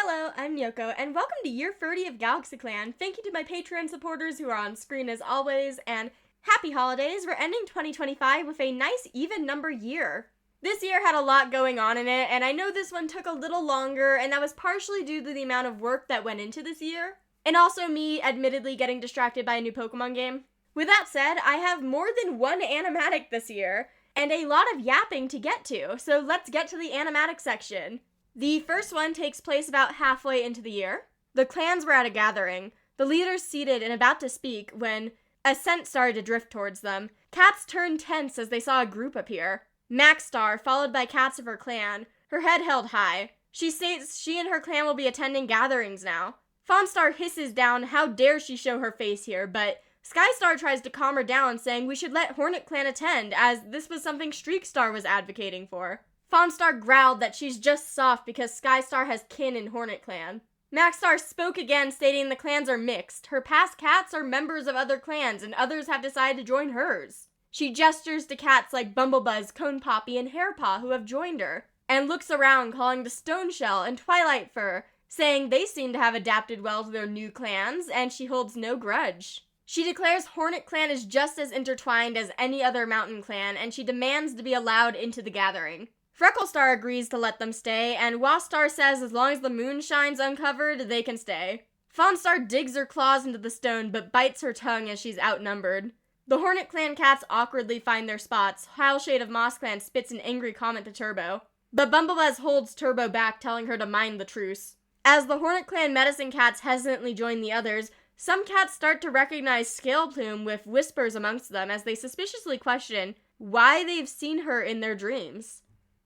Hello, I'm Yoko, and welcome to Year 30 of GalaxyClan. Thank you to my Patreon supporters who are on screen as always, and happy holidays! We're ending 2025 with a nice even number year. This year had a lot going on in it, and I know this one took a little longer, and that was partially due to the amount of work that went into this year, and also me admittedly getting distracted by a new Pokemon game. With that said, I have more than one animatic this year, and a lot of yapping to get to, so let's get to the animatic section. The first one takes place about halfway into the year. The clans were at a gathering, the leaders seated and about to speak when a scent started to drift towards them. Cats turned tense as they saw a group appear. Maxstar, followed by cats of her clan, her head held high. She states she and her clan will be attending gatherings now. Fawnstar hisses down how dare she show her face here, but Skystar tries to calm her down, saying we should let Hornet Clan attend, as this was something Streakstar was advocating for. Fawnstar growled that she's just soft because Skystar has kin in Hornet Clan. Maxstar spoke again, stating the clans are mixed. Her past cats are members of other clans, and others have decided to join hers. She gestures to cats like Bumblebuzz, Cone Poppy, and Hairpaw who have joined her, and looks around, calling to Stoneshell and Twilight Fur, saying they seem to have adapted well to their new clans, and she holds no grudge. She declares Hornet Clan is just as intertwined as any other mountain clan, and she demands to be allowed into the gathering. Frecklestar agrees to let them stay, and Wastar says as long as the moon shines uncovered, they can stay. Fawnstar digs her claws into the stone, but bites her tongue as she's outnumbered. The Hornet Clan cats awkwardly find their spots. Howlshade of Moss Clan spits an angry comment to Turbo, but Bumblebuzz holds Turbo back, telling her to mind the truce. As the Hornet Clan medicine cats hesitantly join the others, some cats start to recognize Scaleplume with whispers amongst them as they suspiciously question why they've seen her in their dreams.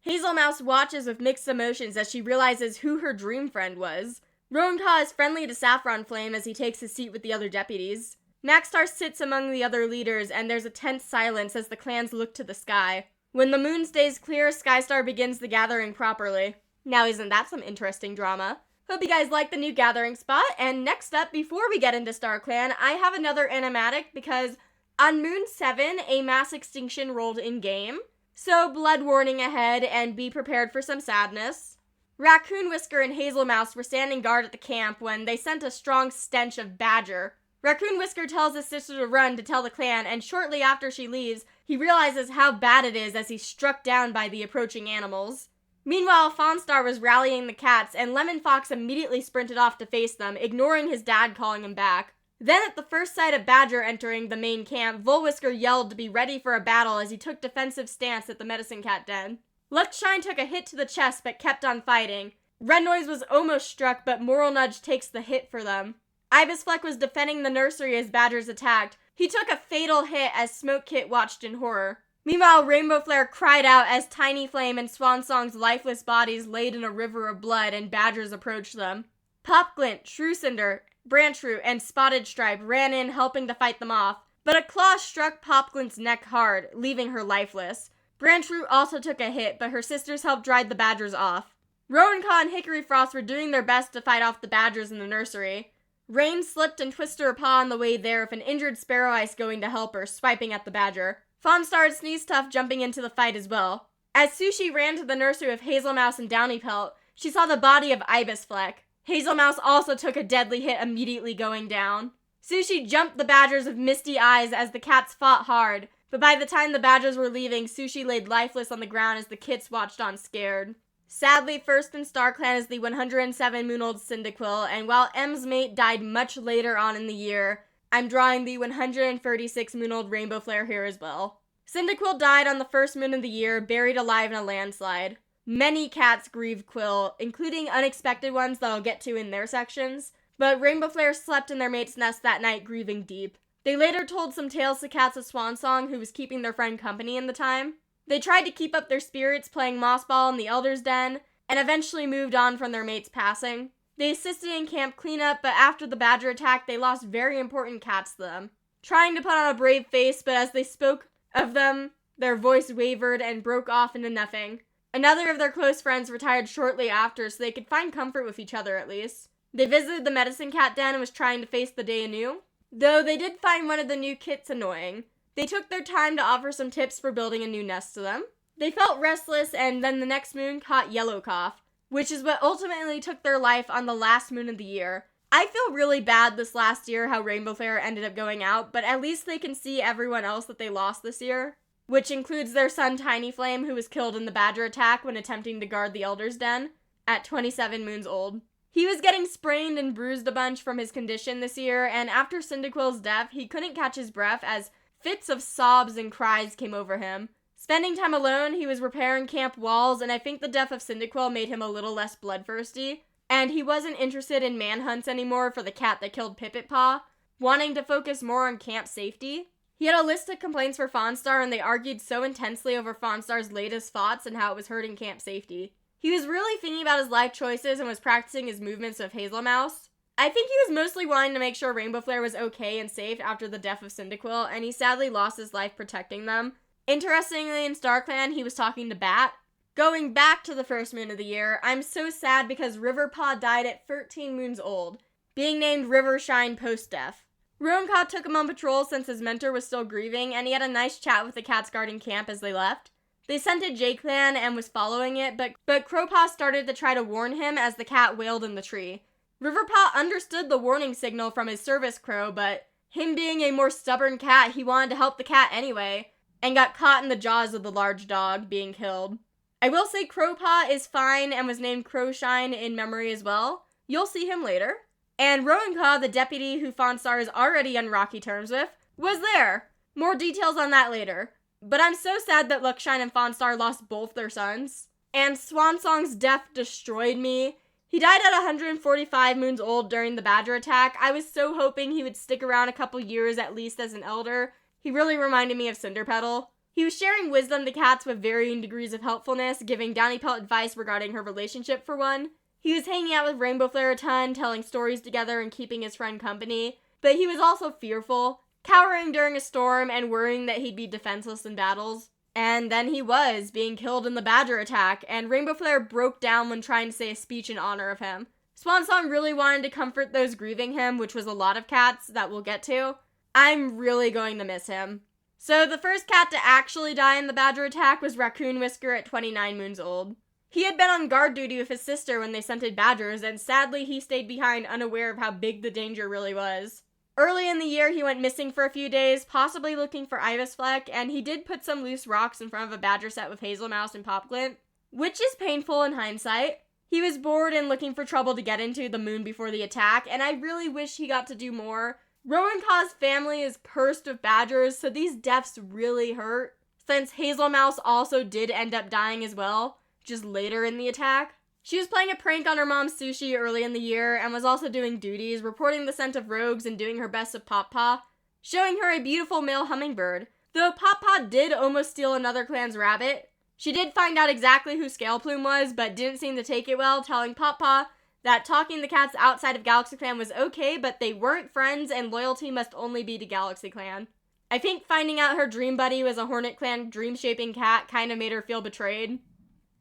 Hazelmouse watches with mixed emotions as she realizes who her dream friend was. Roanclaw is friendly to Saffron Flame as he takes his seat with the other deputies. Maxstar sits among the other leaders, and there's a tense silence as the clans look to the sky. When the moon stays clear, Skystar begins the gathering properly. Now isn't that some interesting drama? Hope you guys like the new gathering spot, and next up, before we get into StarClan, I have another animatic because on Moon 7, a mass extinction rolled in-game. So, blood warning ahead, and be prepared for some sadness. Raccoon Whisker and Hazel Mouse were standing guard at the camp when they sent a strong stench of badger. Raccoon Whisker tells his sister to run to tell the clan, and shortly after she leaves, he realizes how bad it is as he's struck down by the approaching animals. Meanwhile, Fawnstar was rallying the cats, and Lemon Fox immediately sprinted off to face them, ignoring his dad calling him back. Then, at the first sight of Badger entering the main camp, Volwhisker yelled to be ready for a battle as he took defensive stance at the medicine cat den. Luckshine took a hit to the chest but kept on fighting. Red Noise was almost struck, but Moral Nudge takes the hit for them. Ibisfleck was defending the nursery as Badgers attacked. He took a fatal hit as Smoke Kit watched in horror. Meanwhile, Rainbow Flare cried out as Tiny Flame and Swansong's lifeless bodies laid in a river of blood and Badgers approached them. Popglint, Truecinder, Branchroot, and Spotted Stripe ran in helping to fight them off, but a claw struck Popglint's neck hard, leaving her lifeless. Branchroot also took a hit, but her sisters helped drive the Badgers off. Rowancaw and Hickory Frost were doing their best to fight off the Badgers in the nursery. Rain slipped and twisted her paw on the way there with an injured Sparrow Ice going to help her, swiping at the Badger. Fawnstar and Sneezetuff jumping into the fight as well. As Sushi ran to the nursery with Hazelmouse and Downypelt, she saw the body of Ibisfleck. Hazelmouse also took a deadly hit immediately going down. Sushi jumped the Badgers with misty eyes as the cats fought hard, but by the time the Badgers were leaving, Sushi laid lifeless on the ground as the kits watched on scared. Sadly, first in StarClan is the 107 Moon-old Cyndaquil, and while M's mate died much later on in the year, I'm drawing the 136 Moon-old Rainbow Flare here as well. Cyndaquil died on the first moon of the year, buried alive in a landslide. Many cats grieve Quill, including unexpected ones that I'll get to in their sections, but Rainbow Flare slept in their mate's nest that night grieving deep. They later told some tales to cats of Swansong, who was keeping their friend company in the time. They tried to keep up their spirits playing Moss Ball in the Elder's Den, and eventually moved on from their mate's passing. They assisted in camp cleanup, but after the Badger attack, they lost very important cats to them. Trying to put on a brave face, but as they spoke of them, their voice wavered and broke off into nothing. Another of their close friends retired shortly after, so they could find comfort with each other at least. They visited the medicine cat den and was trying to face the day anew, though they did find one of the new kits annoying. They took their time to offer some tips for building a new nest to them. They felt restless, and then the next moon caught Yellow Cough. which is what ultimately took their life on the last moon of the year. I feel really bad this last year how Rainbow Flare ended up going out, but at least they can see everyone else that they lost this year, which includes their son Tiny Flame, who was killed in the Badger attack when attempting to guard the Elder's Den at 27 moons old. He was getting sprained and bruised a bunch from his condition this year, and after Cyndaquil's death, he couldn't catch his breath as fits of sobs and cries came over him. Spending time alone, he was repairing camp walls, and I think the death of Cyndaquil made him a little less bloodthirsty. And he wasn't interested in manhunts anymore for the cat that killed Pipitpaw, wanting to focus more on camp safety. He had a list of complaints for Fawnstar, and they argued so intensely over Fawnstar's latest thoughts and how it was hurting camp safety. He was really thinking about his life choices and was practicing his movements with Hazelmouse. I think he was mostly wanting to make sure Rainbow Flare was okay and safe after the death of Cyndaquil, and he sadly lost his life protecting them. Interestingly, in StarClan, he was talking to Bat. Going back to the first moon of the year, I'm so sad because Riverpaw died at 13 moons old, being named Rivershine post-death. Rowancaw took him on patrol since his mentor was still grieving, and he had a nice chat with the cats guarding camp as they left. They scented J-Clan and was following it, but Crowpaw started to try to warn him as the cat wailed in the tree. Riverpaw understood the warning signal from his service crow, but him being a more stubborn cat, he wanted to help the cat anyway, and got caught in the jaws of the large dog, being killed. I will say Crowpaw is fine and was named Crowshine in memory as well. You'll see him later. And Rowancaw, the deputy who Fawnstar is already on rocky terms with, was there. More details on that later. But I'm so sad that Luckshine and Fawnstar lost both their sons. And Swansong's death destroyed me. He died at 145 moons old during the Badger attack. I was so hoping he would stick around a couple years at least as an elder. He really reminded me of Cinderpetal. He was sharing wisdom to cats with varying degrees of helpfulness, giving Downypelt advice regarding her relationship for one. He was hanging out with Rainbow Flare a ton, telling stories together and keeping his friend company. But he was also fearful, cowering during a storm and worrying that he'd be defenseless in battles. And then he was, being killed in the Badger attack, and Rainbow Flare broke down when trying to say a speech in honor of him. Swansong really wanted to comfort those grieving him, which was a lot of cats that we'll get to. I'm really going to miss him. So the first cat to actually die in the Badger attack was Raccoon Whisker at 29 moons old. He had been on guard duty with his sister when they scented badgers, and sadly he stayed behind unaware of how big the danger really was. Early in the year, he went missing for a few days, possibly looking for Ibis Fleck, and he did put some loose rocks in front of a badger set with Hazelmouse and Popglint, which is painful in hindsight. He was bored and looking for trouble to get into the moon before the attack, and I really wish he got to do more. Rowancaw's family is cursed with badgers, so these deaths really hurt, since Hazelmouse also did end up dying as well, just later in the attack. She was playing a prank on her mom Sushi early in the year and was also doing duties, reporting the scent of rogues and doing her best with Poppaw, showing her a beautiful male hummingbird. Though Poppaw did almost steal another clan's rabbit, she did find out exactly who Scaleplume was, but didn't seem to take it well, telling Poppaw that talking to cats outside of GalaxyClan was okay, but they weren't friends and loyalty must only be to GalaxyClan. I think finding out her dream buddy was a Hornet Clan dream-shaping cat kind of made her feel betrayed.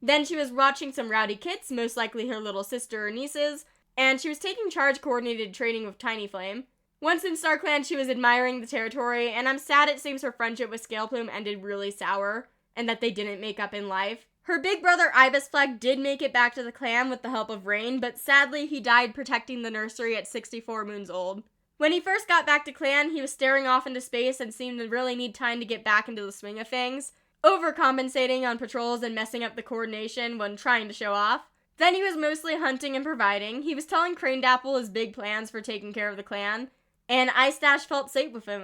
Then she was watching some rowdy kits, most likely her little sister or nieces, and she was taking charge coordinated training with Tiny Flame. Once in StarClan, she was admiring the territory, and I'm sad it seems her friendship with Scaleplume ended really sour, and that they didn't make up in life. Her big brother Ibis Fleck did make it back to the clan with the help of Rain, but sadly he died protecting the nursery at 64 moons old. When he first got back to clan, he was staring off into space and seemed to really need time to get back into the swing of things, overcompensating on patrols and messing up the coordination when trying to show off. Then he was mostly hunting and providing. He was telling Cranedapple his big plans for taking care of the clan, and Ice felt safe with him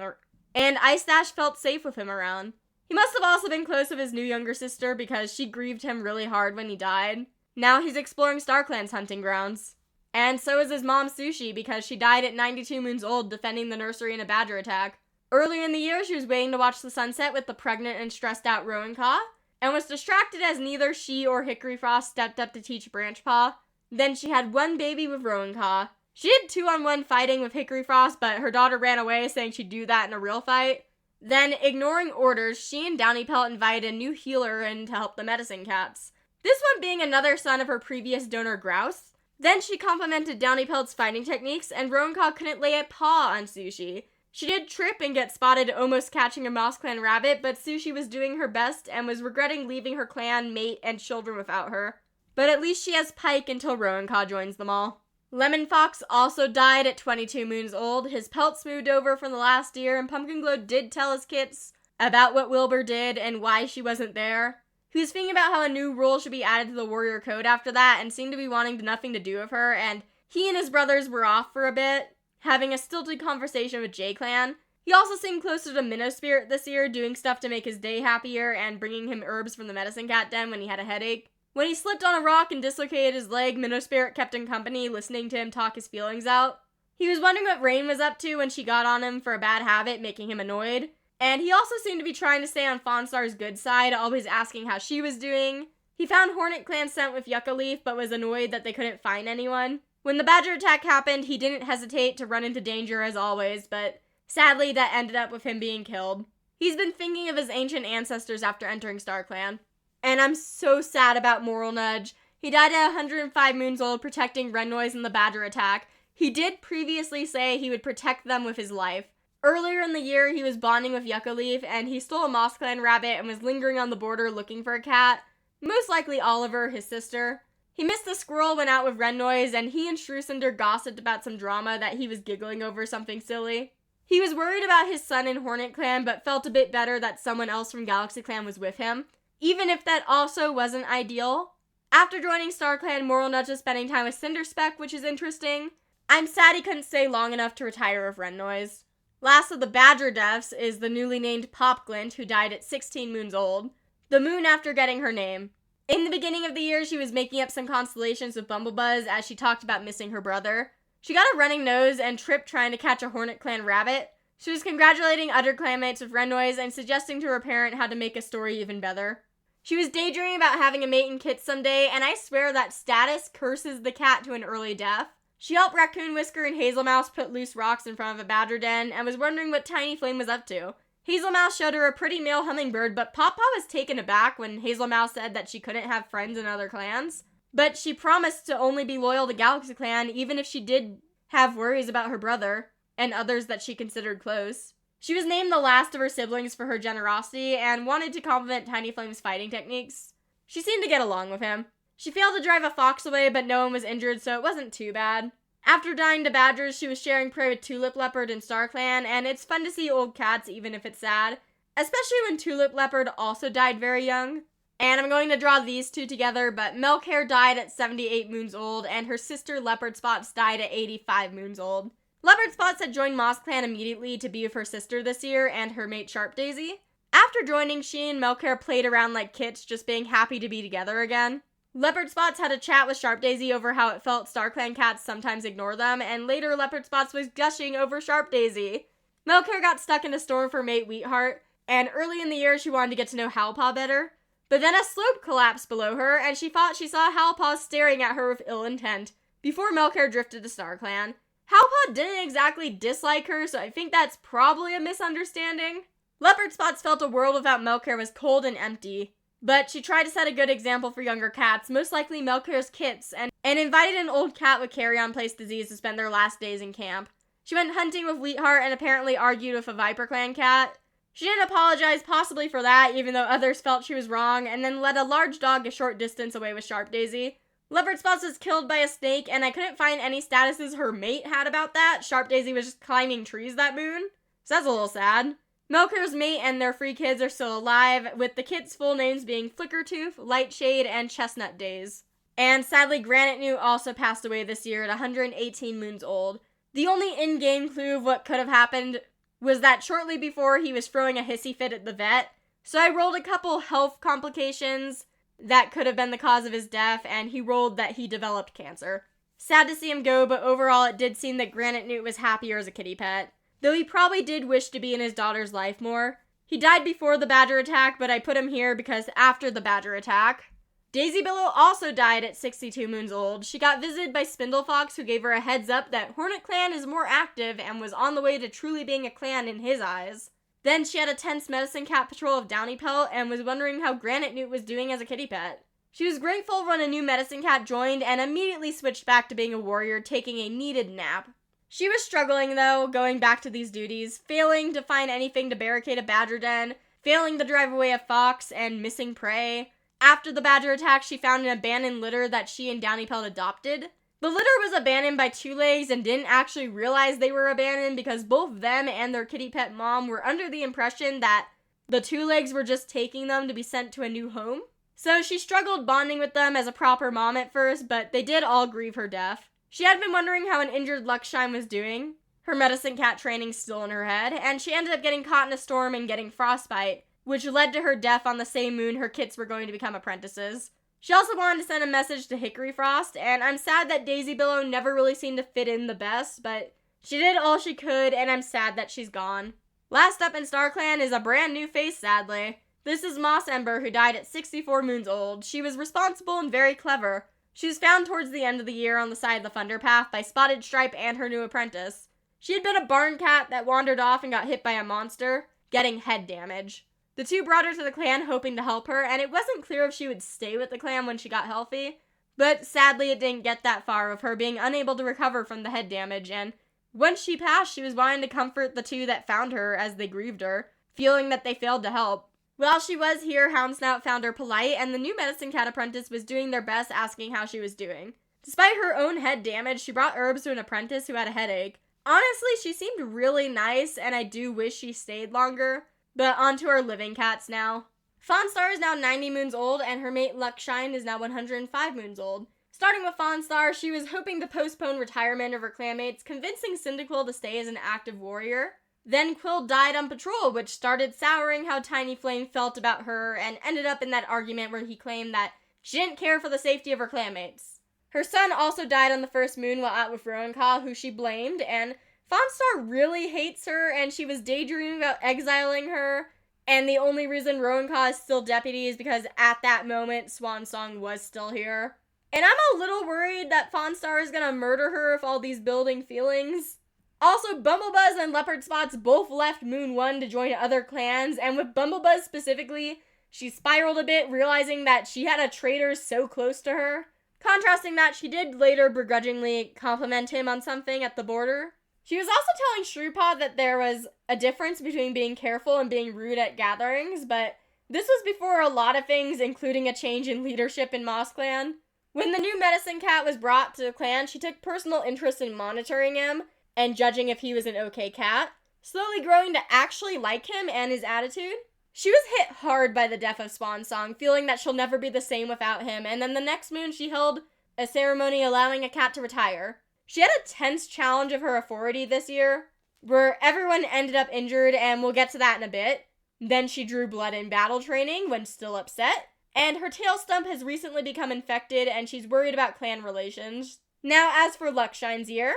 around. He must have also been close with his new younger sister because she grieved him really hard when he died. Now he's exploring StarClan's hunting grounds. And so is his mom Sushi because she died at 92 moons old defending the nursery in a badger attack. Earlier in the year, she was waiting to watch the sunset with the pregnant and stressed out Rowancaw, and was distracted as neither she or Hickory Frost stepped up to teach Branchpaw. Then she had one baby with Rowancaw. She did 2-on-1 fighting with Hickory Frost, but her daughter ran away saying she'd do that in a real fight. Then, ignoring orders, she and Downypelt invited a new healer in to help the medicine cats. This one being another son of her previous donor Grouse. Then she complimented Downypelt's fighting techniques, and Rowancaw couldn't lay a paw on Sushi. She did trip and get spotted almost catching a Mouse Clan rabbit, but Sushi was doing her best and was regretting leaving her clan, mate, and children without her. but at least she has Pike until Rowancaw joins them all. Lemon Fox also died at 22 moons old. His pelt smoothed over from the last year, and Pumpkin Glow did tell his kits about what Wilbur did and why she wasn't there. He was thinking about how a new rule should be added to the Warrior Code after that, and seemed to be wanting nothing to do with her, and he and his brothers were off for a bit, having a stilted conversation with J-Clan. He also seemed closer to Minnow Spirit this year, doing stuff to make his day happier and bringing him herbs from the medicine cat den when he had a headache. When he slipped on a rock and dislocated his leg, Minnow Spirit kept him company, listening to him talk his feelings out. He was wondering what Rain was up to when she got on him for a bad habit, making him annoyed. And he also seemed to be trying to stay on Fawnstar's good side, always asking how she was doing. He found Hornet Clan scent with Yucca Leaf, but was annoyed that they couldn't find anyone. When the Badger attack happened, he didn't hesitate to run into danger as always, but sadly that ended up with him being killed. He's been thinking of his ancient ancestors after entering StarClan. And I'm so sad about Moral Nudge. He died at 105 moons old protecting Red Noise in the Badger attack. He did previously say he would protect them with his life. Earlier in the year, he was bonding with Yucca Leaf, and he stole a Moss Clan rabbit and was lingering on the border looking for a cat. Most likely Oliver, his sister. He missed the squirrel, went out with Red Noise, and he and Shrucinder gossiped about some drama that he was giggling over something silly. He was worried about his son in Hornet Clan, but felt a bit better that someone else from GalaxyClan was with him, even if that also wasn't ideal. After joining StarClan, Moral Nudge is spending time with Cinderspeck, which is interesting. I'm sad he couldn't stay long enough to retire with Red Noise. Last of the Badger deaths is the newly named Popglint, who died at 16 moons old, the moon after getting her name. In the beginning of the year, she was making up some constellations with Bumblebuzz as she talked about missing her brother. She got a running nose and tripped trying to catch a Hornet Clan rabbit. She was congratulating other clanmates with Red Noise and suggesting to her parent how to make a story even better. She was daydreaming about having a mate and kits someday, and I swear that status curses the cat to an early death. She helped Raccoon Whisker and Hazel Mouse put loose rocks in front of a badger den and was wondering what Tiny Flame was up to. Hazel Mouse showed her a pretty male hummingbird, but Pawpaw was taken aback when Hazel Mouse said that she couldn't have friends in other clans. But she promised to only be loyal to GalaxyClan even if she did have worries about her brother and others that she considered close. She was named the last of her siblings for her generosity and wanted to compliment Tiny Flame's fighting techniques. She seemed to get along with him. She failed to drive a fox away, but no one was injured, so it wasn't too bad. After dying to badgers, she was sharing prey with Tulip Leopard in StarClan, and it's fun to see old cats even if it's sad. Especially when Tulip Leopard also died very young. And I'm going to draw these two together, but Milkhair died at 78 moons old, and her sister Leopard Spots died at 85 moons old. Leopard Spots had joined Moss Clan immediately to be with her sister this year and her mate Sharp Daisy. After joining, she and Milkhair played around like kits, just being happy to be together again. Leopard Spots had a chat with Sharp Daisy over how it felt StarClan cats sometimes ignore them, and later Leopard Spots was gushing over Sharp Daisy. Milkhair got stuck in a storm for mate Wheatheart, and early in the year she wanted to get to know Howlpaw better. But then a slope collapsed below her, and she thought she saw Howlpaw staring at her with ill intent, before Milkhair drifted to StarClan. Howlpaw didn't exactly dislike her, so I think that's probably a misunderstanding. Leopard Spots felt a world without Milkhair was cold and empty. But she tried to set a good example for younger cats, most likely Milkhair's kits, and invited an old cat with carrion place disease to spend their last days in camp. She went hunting with Wheatheart and apparently argued with a Viper Clan cat. She didn't apologize possibly for that, even though others felt she was wrong, and then led a large dog a short distance away with Sharp Daisy. Leopard Spots was killed by a snake, and I couldn't find any statuses her mate had about that. Sharp Daisy was just climbing trees that moon, so that's a little sad. Milkhair's mate and their 3 kids are still alive, with the kids' full names being Flickertooth, Lightshade, and Chestnut Days. And sadly, Granite Newt also passed away this year at 118 moons old. The only in-game clue of what could have happened was that shortly before he was throwing a hissy fit at the vet, so I rolled a couple health complications that could have been the cause of his death, and he rolled that he developed cancer. Sad to see him go, but overall it did seem that Granite Newt was happier as a kitty pet. Though he probably did wish to be in his daughter's life more. He died before the Badger attack, but I put him here because after the Badger attack. Daisy Billow also died at 62 moons old. She got visited by Spindlefox, who gave her a heads up that Hornet Clan is more active and was on the way to truly being a clan in his eyes. Then she had a tense medicine cat patrol of Downy Pelt and was wondering how Granite Newt was doing as a kitty pet. She was grateful when a new medicine cat joined and immediately switched back to being a warrior, taking a needed nap. She was struggling, though, going back to these duties, failing to find anything to barricade a badger den, failing to drive away a fox, and missing prey. After the badger attack, she found an abandoned litter that she and Downy Pelt adopted. The litter was abandoned by Two Legs and didn't actually realize they were abandoned because both them and their kitty pet mom were under the impression that the Two Legs were just taking them to be sent to a new home. So she struggled bonding with them as a proper mom at first, but they did all grieve her death. She had been wondering how an injured Luckshine was doing. Her medicine cat training's still in her head, and she ended up getting caught in a storm and getting frostbite, which led to her death on the same moon her kits were going to become apprentices. She also wanted to send a message to Hickory Frost, and I'm sad that Daisy Billow never really seemed to fit in the best, but she did all she could, and I'm sad that she's gone. Last up in StarClan is a brand new face, sadly. This is Moss Ember, who died at 64 moons old. She was responsible and very clever. She was found towards the end of the year on the side of the Thunder Path by Spotted Stripe and her new apprentice. She had been a barn cat that wandered off and got hit by a monster, getting head damage. The two brought her to the clan hoping to help her, and it wasn't clear if she would stay with the clan when she got healthy, but sadly it didn't get that far, with her being unable to recover from the head damage, and once she passed, she was wanting to comfort the two that found her as they grieved her, feeling that they failed to help. While she was here, Houndsnout found her polite, and the new medicine cat apprentice was doing their best asking how she was doing. Despite her own head damage, she brought herbs to an apprentice who had a headache. Honestly, she seemed really nice, and I do wish she stayed longer. But on to our living cats now. Fawnstar is now 90 moons old, and her mate Luckshine is now 105 moons old. Starting with Fawnstar, she was hoping to postpone retirement of her clanmates, convincing Cyndaquil to stay as an active warrior. Then Quill died on patrol, which started souring how Tiny Flame felt about her, and ended up in that argument where he claimed that she didn't care for the safety of her clanmates. Her son also died on the first moon while out with Rowancaw, who she blamed, and Fawnstar really hates her, and she was daydreaming about exiling her, and the only reason Rowancaw is still deputy is because at that moment, Swansong was still here. And I'm a little worried that Fawnstar is gonna murder her with all these building feelings. Also, Bumblebuzz and Leopard Spots both left Moon 1 to join other clans, and with Bumblebuzz specifically, she spiraled a bit, realizing that she had a traitor so close to her. Contrasting that, she did later begrudgingly compliment him on something at the border. She was also telling Shrewpaw that there was a difference between being careful and being rude at gatherings, but this was before a lot of things, including a change in leadership in Moss Clan. When the new medicine cat was brought to the clan, she took personal interest in monitoring him and judging if he was an okay cat, slowly growing to actually like him and his attitude. She was hit hard by the death of Swansong, feeling that she'll never be the same without him, and then the next moon she held a ceremony allowing a cat to retire. She had a tense challenge of her authority this year, where everyone ended up injured, and we'll get to that in a bit. Then she drew blood in battle training when still upset, and her tail stump has recently become infected, and she's worried about clan relations. Now, as for Luckshine's year,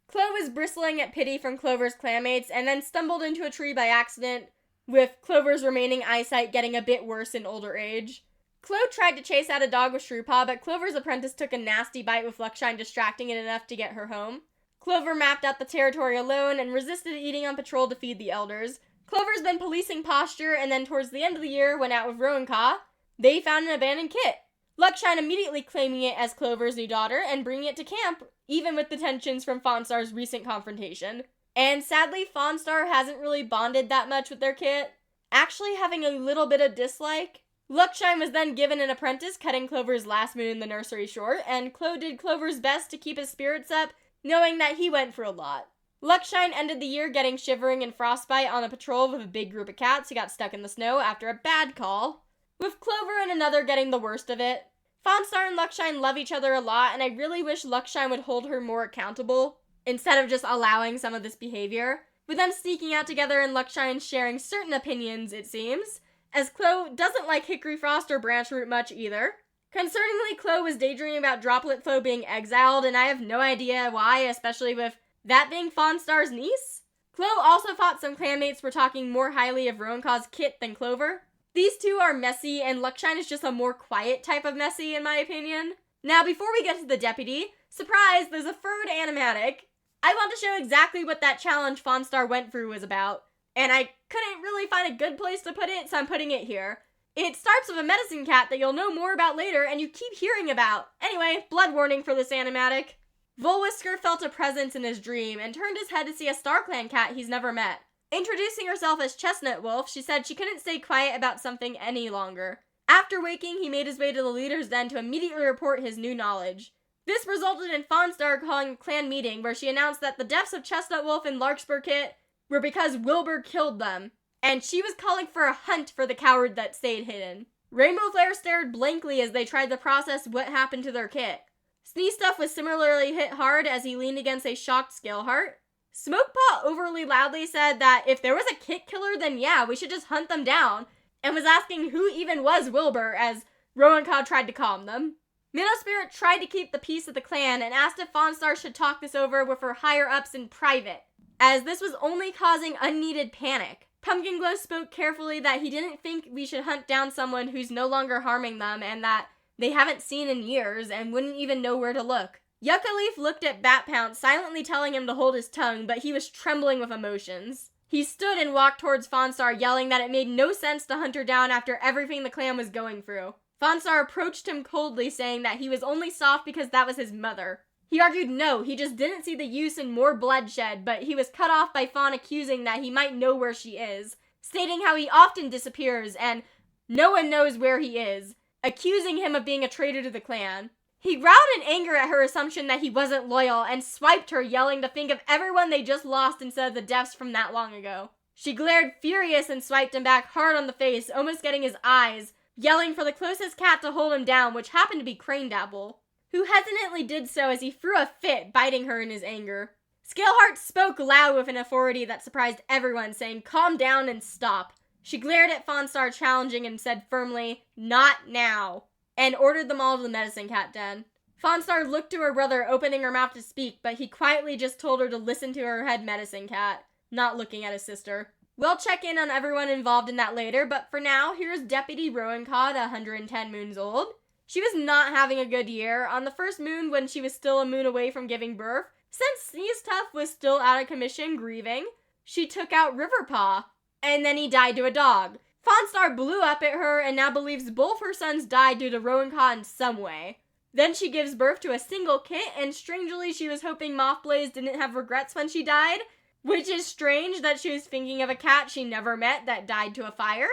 Clo was bristling at pity from Clover's clanmates, and then stumbled into a tree by accident, with Clover's remaining eyesight getting a bit worse in older age. Clo tried to chase out a dog with Shrewpaw, but Clover's apprentice took a nasty bite with Luckshine distracting it enough to get her home. Clover mapped out the territory alone and resisted eating on patrol to feed the elders. Clover's been policing posture, and then towards the end of the year, went out with Rowancaw. They found an abandoned kit. Luckshine immediately claiming it as Clover's new daughter and bringing it to camp, even with the tensions from Fawnstar's recent confrontation. And sadly, Fawnstar hasn't really bonded that much with their kit, actually having a little bit of dislike. Luckshine was then given an apprentice, cutting Clover's last moon in the nursery short, and Clo did Clover's best to keep his spirits up, knowing that he went for a lot. Luckshine ended the year getting shivering and frostbite on a patrol with a big group of cats who got stuck in the snow after a bad call, with Clover and another getting the worst of it. Fawnstar and Luckshine love each other a lot, and I really wish Luckshine would hold her more accountable, instead of just allowing some of this behavior, with them sneaking out together and Luckshine sharing certain opinions, it seems, as Clo doesn't like Hickory Frost or Branchroot much either. Concerningly, Clo was daydreaming about Droplet Flo being exiled, and I have no idea why, especially with that being Fawnstar's niece. Clo also thought some clanmates were talking more highly of Rowancaw's kit than Clover. These two are messy, and Luckshine is just a more quiet type of messy, in my opinion. Now, before we get to the deputy, surprise, there's a furred animatic. I want to show exactly what that challenge Fawnstar went through was about, and I couldn't really find a good place to put it, so I'm putting it here. It starts with a medicine cat that you'll know more about later, and you keep hearing about. Anyway, blood warning for this animatic. Volwhisker felt a presence in his dream, and turned his head to see a StarClan cat he's never met. Introducing herself as Chestnut Wolf, she said she couldn't stay quiet about something any longer. After waking, he made his way to the leader's den to immediately report his new knowledge. This resulted in Fawnstar calling a clan meeting where she announced that the deaths of Chestnut Wolf and Larkspur Kit were because Wilbur killed them, and she was calling for a hunt for the coward that stayed hidden. Rainbow Flare stared blankly as they tried to process what happened to their kit. Sneestuff was similarly hit hard as he leaned against a shocked Scaleheart. Smokepaw overly loudly said that if there was a kit killer, then yeah, we should just hunt them down, and was asking who even was Wilbur as Rowan-Ka tried to calm them. Minnow Spirit tried to keep the peace of the clan and asked if Fawnstar should talk this over with her higher-ups in private, as this was only causing unneeded panic. Pumpkin Glow spoke carefully that he didn't think we should hunt down someone who's no longer harming them and that they haven't seen in years and wouldn't even know where to look. Yucca Leaf looked at Bat Pounce, silently telling him to hold his tongue, but he was trembling with emotions. He stood and walked towards Fawnstar, yelling that it made no sense to hunt her down after everything the clan was going through. Fawnstar approached him coldly, saying that he was only soft because that was his mother. He argued no, he just didn't see the use in more bloodshed, but he was cut off by Fawn accusing that he might know where she is, stating how he often disappears and no one knows where he is, accusing him of being a traitor to the clan. He growled in anger at her assumption that he wasn't loyal and swiped her, yelling to think of everyone they just lost instead of the deaths from that long ago. She glared furious and swiped him back hard on the face, almost getting his eyes, yelling for the closest cat to hold him down, which happened to be Cranedapple, who hesitantly did so as he threw a fit, biting her in his anger. Scaleheart spoke loud with an authority that surprised everyone, saying, "Calm down and stop." She glared at Fawnstar challenging and said firmly, "Not now," and ordered them all to the Medicine Cat den. Fawnstar looked to her brother, opening her mouth to speak, but he quietly just told her to listen to her head Medicine Cat, not looking at his sister. We'll check in on everyone involved in that later, but for now, here's Deputy Rowan-Ka, 110 moons old. She was not having a good year. On the first moon, when she was still a moon away from giving birth, since Sneestuff was still out of commission grieving, she took out Riverpaw, and then he died to a dog. Fawnstar blew up at her and now believes both her sons died due to Rowan-Ka in some way. Then she gives birth to a single kit, and strangely she was hoping Mothblaze didn't have regrets when she died, which is strange that she was thinking of a cat she never met that died to a fire.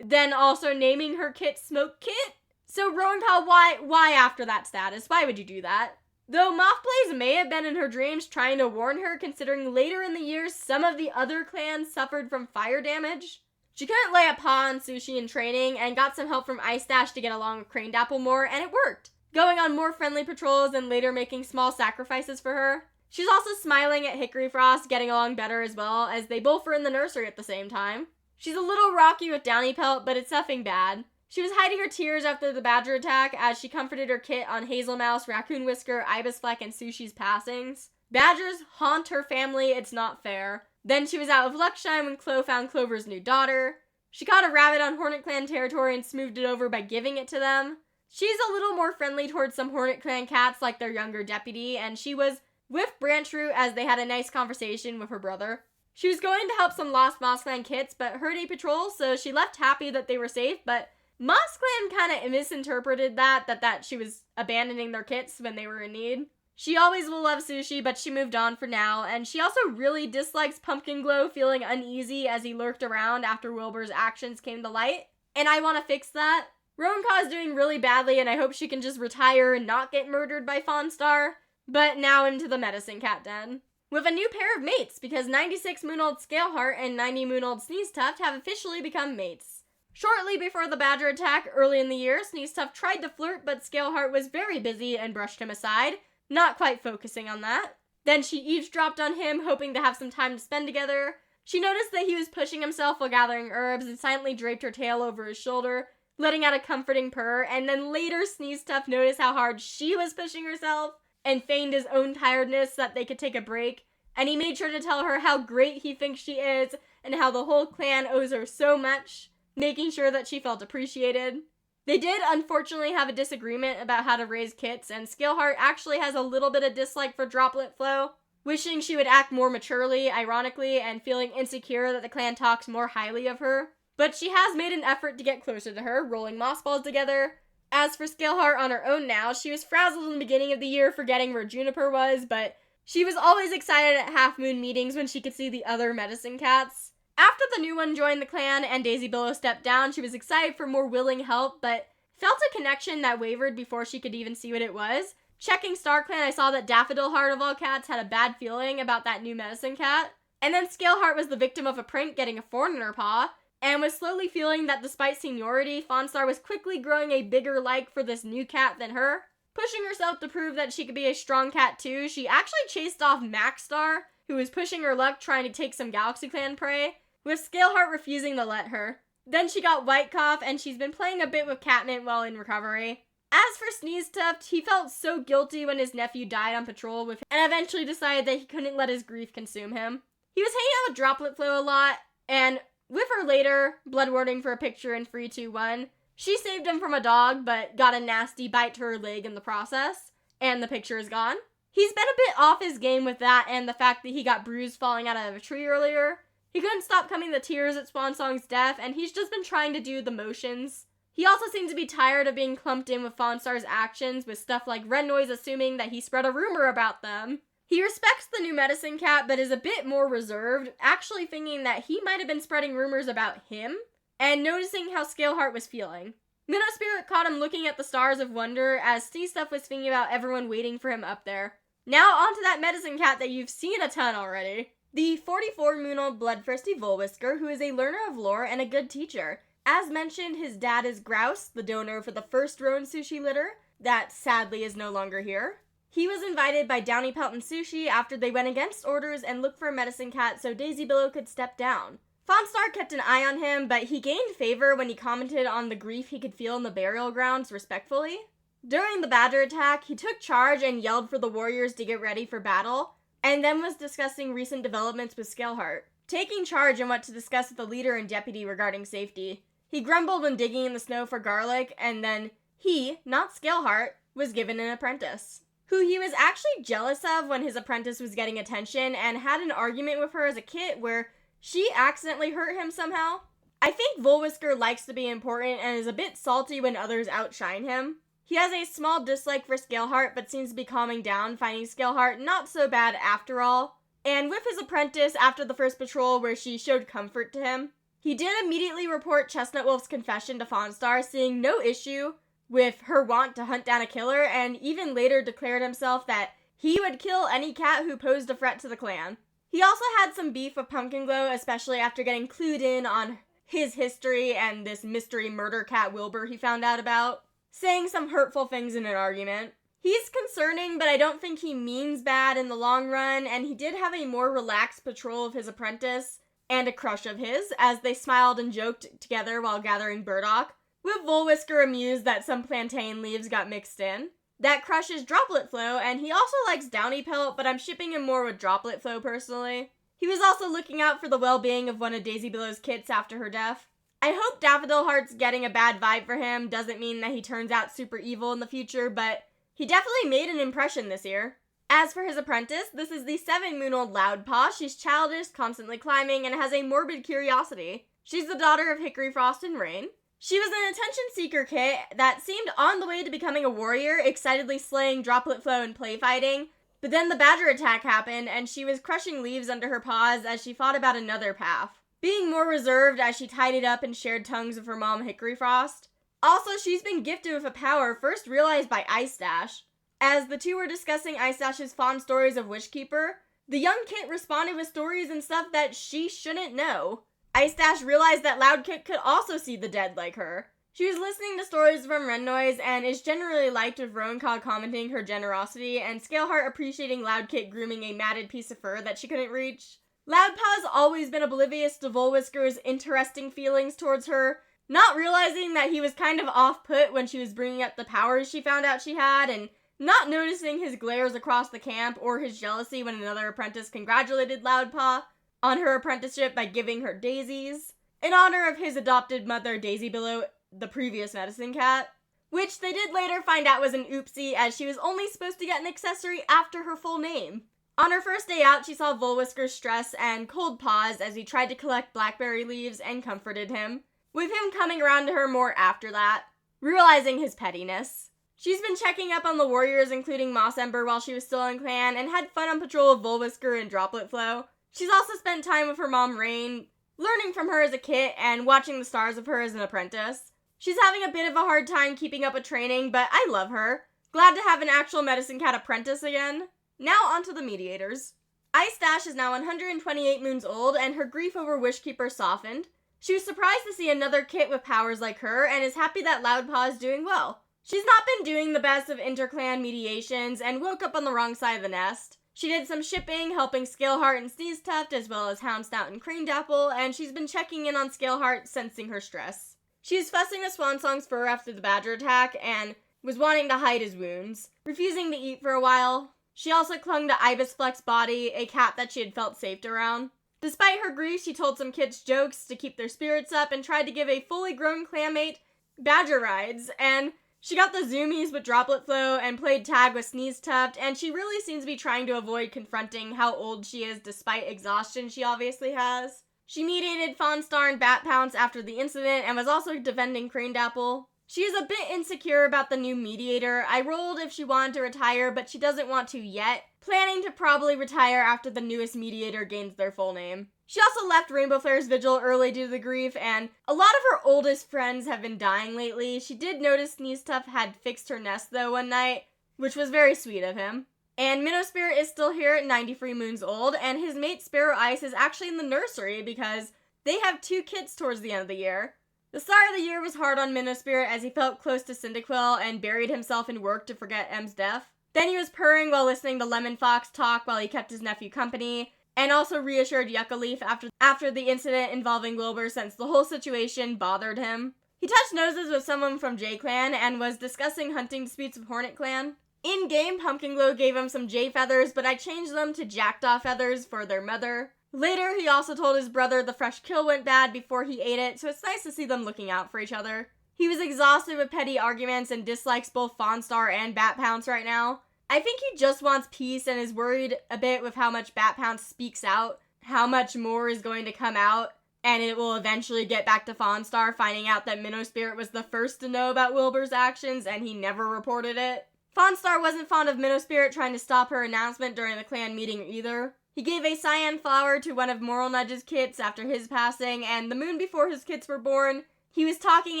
Then also naming her kit Smoke Kit. So Rowan-Ka, why after that status? Why would you do that? Though Mothblaze may have been in her dreams trying to warn her, considering later in the year some of the other clans suffered from fire damage. She couldn't lay a paw on Sushi in training and got some help from Ice Dash to get along with Cranedapple more, and it worked, going on more friendly patrols and later making small sacrifices for her. She's also smiling at Hickory Frost, getting along better as well, as they both were in the nursery at the same time. She's a little rocky with Downy Pelt, but it's nothing bad. She was hiding her tears after the badger attack as she comforted her kit on Hazel Mouse, Raccoon Whisker, Ibis Fleck, and Sushi's passings. Badgers haunt her family, it's not fair. Then she was out of Luckshine when Clo found Clover's new daughter. She caught a rabbit on Hornet Clan territory and smoothed it over by giving it to them. She's a little more friendly towards some Hornet Clan cats like their younger deputy, and she was with Branchroot as they had a nice conversation with her brother. She was going to help some lost Moss Clan kits, but heard a patrol, so she left happy that they were safe, but Moss Clan kind of misinterpreted that she was abandoning their kits when they were in need. She always will love Sushi, but she moved on for now, and she also really dislikes Pumpkin Glow, feeling uneasy as he lurked around after Wilbur's actions came to light, and I want to fix that. Rowan-Ka is doing really badly, and I hope she can just retire and not get murdered by Fawnstar, but now into the Medicine Cat den. With a new pair of mates, because 96 moon-old Scaleheart and 90 moon-old Sneestuff have officially become mates. Shortly before the badger attack early in the year, Sneestuff tried to flirt, but Scaleheart was very busy and brushed him aside, not quite focusing on that. Then she eavesdropped on him, hoping to have some time to spend together. She noticed that he was pushing himself while gathering herbs and silently draped her tail over his shoulder, letting out a comforting purr, and then later Sneestuff noticed how hard she was pushing herself and feigned his own tiredness so that they could take a break, and he made sure to tell her how great he thinks she is and how the whole clan owes her so much, making sure that she felt appreciated. They did unfortunately have a disagreement about how to raise kits, and Scaleheart actually has a little bit of dislike for Droplet Flow, wishing she would act more maturely, ironically, and feeling insecure that the clan talks more highly of her. But she has made an effort to get closer to her, rolling moss balls together. As for Scaleheart on her own now, she was frazzled in the beginning of the year forgetting where Juniper was, but she was always excited at half-moon meetings when she could see the other medicine cats. After the new one joined the clan and Daisy Billow stepped down, she was excited for more willing help, but felt a connection that wavered before she could even see what it was. Checking StarClan, I saw that Daffodil Heart of all cats had a bad feeling about that new medicine cat. And then Scaleheart was the victim of a prank getting a thorn in her paw, and was slowly feeling that despite seniority, Fawnstar was quickly growing a bigger like for this new cat than her. Pushing herself to prove that she could be a strong cat too, she actually chased off Maxstar, who was pushing her luck trying to take some GalaxyClan prey, with Scaleheart refusing to let her. Then she got White Cough, and she's been playing a bit with Catmint while in recovery. As for Sneeze Tuft, he felt so guilty when his nephew died on patrol with him, and eventually decided that he couldn't let his grief consume him. He was hanging out with Droplet Flow a lot, and with her later, blood warning for a picture in 3, 2, 1, she saved him from a dog, but got a nasty bite to her leg in the process, and the picture is gone. He's been a bit off his game with that, and the fact that he got bruised falling out of a tree earlier. He couldn't stop coming to tears at Swansong's death, and he's just been trying to do the motions. He also seems to be tired of being clumped in with Fawnstar's actions, with stuff like Red Noise assuming that he spread a rumor about them. He respects the new medicine cat, but is a bit more reserved, actually thinking that he might have been spreading rumors about him, and noticing how Scaleheart was feeling. Minnow Spirit caught him looking at the stars of wonder as Sea Stuff was thinking about everyone waiting for him up there. Now onto that medicine cat that you've seen a ton already. The 44-moonold bloodthirsty Volwhisker, who is a learner of lore and a good teacher. As mentioned, his dad is Grouse, the donor for the first Rowan sushi litter, that sadly is no longer here. He was invited by Downy Pelt and Sushi after they went against orders and looked for a medicine cat so Daisy Billow could step down. Fawnstar kept an eye on him, but he gained favor when he commented on the grief he could feel in the burial grounds respectfully. During the Badger attack, he took charge and yelled for the warriors to get ready for battle, and then was discussing recent developments with Scaleheart, taking charge and what to discuss with the leader and deputy regarding safety. He grumbled when digging in the snow for garlic, and then he, not Scaleheart, was given an apprentice, who he was actually jealous of when his apprentice was getting attention and had an argument with her as a kid where she accidentally hurt him somehow. I think Volwhisker likes to be important and is a bit salty when others outshine him. He has a small dislike for Scaleheart, but seems to be calming down, finding Scaleheart not so bad after all. And with his apprentice after the first patrol where she showed comfort to him, he did immediately report Chestnut Wolf's confession to Fawnstar, seeing no issue with her want to hunt down a killer, and even later declared himself that he would kill any cat who posed a threat to the clan. He also had some beef with Pumpkin Glow, especially after getting clued in on his history and this mystery murder cat Wilbur he found out about, saying some hurtful things in an argument. He's concerning, but I don't think he means bad in the long run, and he did have a more relaxed patrol of his apprentice and a crush of his, as they smiled and joked together while gathering burdock, with Volwhisker amused that some plantain leaves got mixed in. That crush is Droplet Flow, and he also likes Downy Pelt, but I'm shipping him more with Droplet Flow personally. He was also looking out for the well-being of one of Daisy Billow's kits after her death. I hope Daffodil Heart's getting a bad vibe for him doesn't mean that he turns out super evil in the future, but he definitely made an impression this year. As for his apprentice, this is the 7-moonold Loudpaw. She's childish, constantly climbing, and has a morbid curiosity. She's the daughter of Hickory Frost and Rain. She was an attention-seeker kit that seemed on the way to becoming a warrior, excitedly slaying Droplet Flow and play fighting, but then the Badger attack happened, and she was crushing leaves under her paws as she thought about another path, being more reserved as she tidied up and shared tongues with her mom, Hickory Frost. Also, she's been gifted with a power first realized by Ice Dash. As the two were discussing Ice Dash's fond stories of Wishkeeper, the young kit responded with stories and stuff that she shouldn't know. Ice Dash realized that Loud Kit could also see the dead like her. She was listening to stories from Red Noise and is generally liked with Roancog commenting her generosity and Scaleheart appreciating Loud Kit grooming a matted piece of fur that she couldn't reach. Loudpaw's always been oblivious to Volwhisker's interesting feelings towards her, not realizing that he was kind of off-put when she was bringing up the powers she found out she had, and not noticing his glares across the camp or his jealousy when another apprentice congratulated Loudpaw on her apprenticeship by giving her daisies, in honor of his adopted mother, Daisy Billow, the previous medicine cat, which they did later find out was an oopsie as she was only supposed to get an accessory after her full name. On her first day out, she saw Volwhisker's stress and cold paws as he tried to collect blackberry leaves and comforted him, with him coming around to her more after that, realizing his pettiness. She's been checking up on the warriors, including Moss Ember, while she was still in clan, and had fun on patrol with Volwhisker and Droplet Flow. She's also spent time with her mom, Rain, learning from her as a kit and watching the stars of her as an apprentice. She's having a bit of a hard time keeping up with training, but I love her. Glad to have an actual medicine cat apprentice again. Now onto the mediators. Ice Dash is now 128 moons old, and her grief over Wishkeeper softened. She was surprised to see another kit with powers like her, and is happy that Loudpaw is doing well. She's not been doing the best of interclan mediations, and woke up on the wrong side of the nest. She did some shipping, helping Scaleheart and Sneezetuft, as well as Houndsnout and Cranedapple, and she's been checking in on Scaleheart, sensing her stress. She was fussing with Swansong's fur after the badger attack, and was wanting to hide his wounds, refusing to eat for a while. She also clung to Ibisflex's body, a cat that she had felt safe around. Despite her grief, she told some kids jokes to keep their spirits up and tried to give a fully grown clanmate badger rides, and she got the zoomies with Droplet Flow and played tag with Sneezetuft, and she really seems to be trying to avoid confronting how old she is despite exhaustion she obviously has. She mediated Fawnstar and Bat Pounce after the incident and was also defending Cranedapple. She is a bit insecure about the new mediator. I rolled if she wanted to retire, but she doesn't want to yet, planning to probably retire after the newest mediator gains their full name. She also left Rainbow Flare's vigil early due to the grief, and a lot of her oldest friends have been dying lately. She did notice Sneezetuft had fixed her nest though one night, which was very sweet of him. And Minnow Spirit is still here at 93 moons old, and his mate Sparrow Ice is actually in the nursery because they have 2 kids towards the end of the year. The start of the year was hard on Minnow Spirit as he felt close to Cyndaquil and buried himself in work to forget M's death. Then he was purring while listening to Lemon Fox talk while he kept his nephew company, and also reassured Yucca Leaf after the incident involving Wilbur since the whole situation bothered him. He touched noses with someone from J-Clan and was discussing hunting disputes with Hornet Clan. In-game, Pumpkin Glow gave him some J feathers, but I changed them to Jackdaw feathers for their mother. Later, he also told his brother the fresh kill went bad before he ate it, so it's nice to see them looking out for each other. He was exhausted with petty arguments and dislikes both Fawnstar and Bat Pounce right now. I think he just wants peace and is worried a bit with how much Bat Pounce speaks out, how much more is going to come out, and it will eventually get back to Fawnstar finding out that Minnow Spirit was the first to know about Wilbur's actions and he never reported it. Fawnstar wasn't fond of Minnow Spirit trying to stop her announcement during the clan meeting either. He gave a cyan flower to one of Moral Nudge's kits after his passing, and the moon before his kits were born, he was talking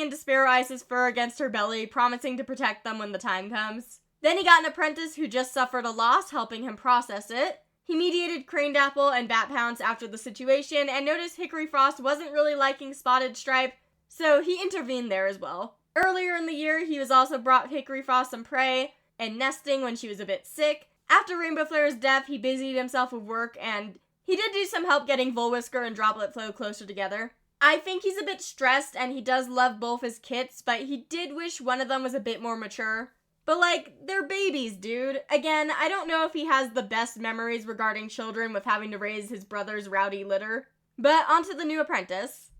into Sparrow Ice's fur against her belly, promising to protect them when the time comes. Then he got an apprentice who just suffered a loss, helping him process it. He mediated Cranedapple and Bat Pounce after the situation, and noticed Hickory Frost wasn't really liking Spotted Stripe, so he intervened there as well. Earlier in the year, he was also brought Hickory Frost some prey, and nesting when she was a bit sick. After Rainbow Flare's death, he busied himself with work, and he did do some help getting Volwhisker and Droplet Flow closer together. I think he's a bit stressed, and he does love both his kits, but he did wish one of them was a bit more mature. But they're babies, dude. Again, I don't know if he has the best memories regarding children with having to raise his brother's rowdy litter. But onto the new apprentice.